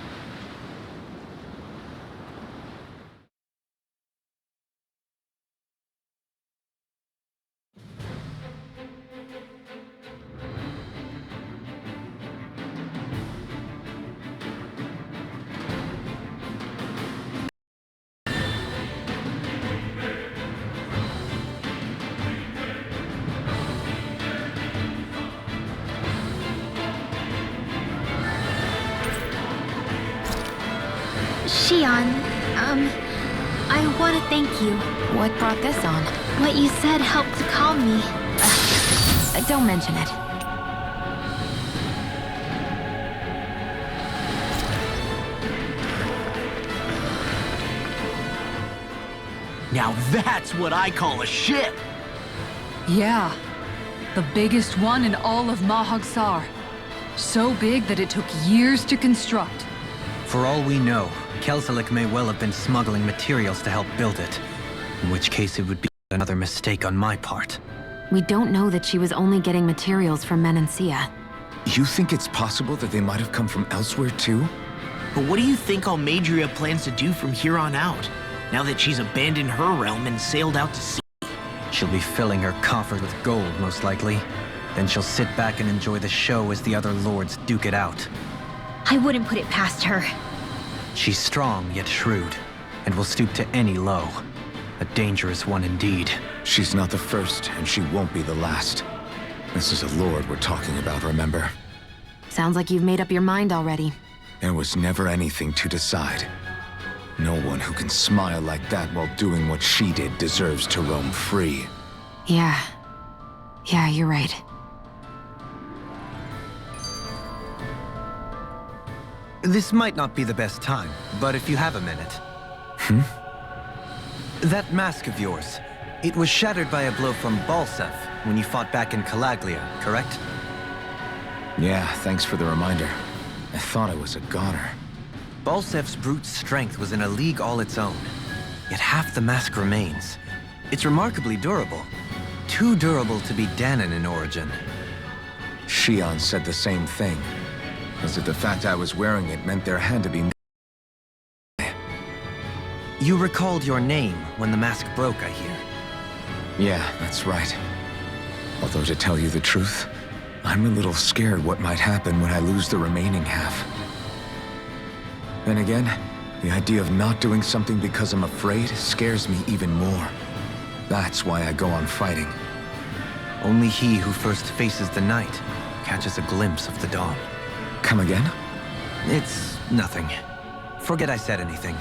Xion, I want to thank you. What brought this on? What you said helped to calm me. Don't mention it. Now that's what I call a ship! Yeah. The biggest one in all of Mahag-Sar. So big that it took years to construct. For all we know, Kelselik may well have been smuggling materials to help build it. In which case it would be another mistake on my part. We don't know that she was only getting materials from Menancia. You think it's possible that they might have come from elsewhere too? But what do you think Almeidrea plans to do from here on out, now that she's abandoned her realm and sailed out to sea? She'll be filling her coffers with gold, most likely. Then she'll sit back and enjoy the show as the other lords duke it out. I wouldn't put it past her. She's strong yet shrewd, and will stoop to any low. A dangerous one indeed. She's not the first, and she won't be the last. This is a lord we're talking about, remember? Sounds like you've made up your mind already. There was never anything to decide. No one who can smile like that while doing what she did deserves to roam free. Yeah, you're right. This might not be the best time, but if you have a minute. That mask of yours, it was shattered by a blow from Balsef when you fought back in Calaglia, correct? Yeah, thanks for the reminder. I thought I was a goner. Balsef's brute strength was in a league all its own. Yet half the mask remains. It's remarkably durable. Too durable to be Dahnan in origin. Shion said the same thing. As if the fact I was wearing it meant there had to be... You recalled your name when the mask broke, I hear. Yeah, that's right. Although to tell you the truth, I'm a little scared what might happen when I lose the remaining half. Then again, the idea of not doing something because I'm afraid scares me even more. That's why I go on fighting. Only he who first faces the night catches a glimpse of the dawn. Come again? It's nothing. Forget I said anything.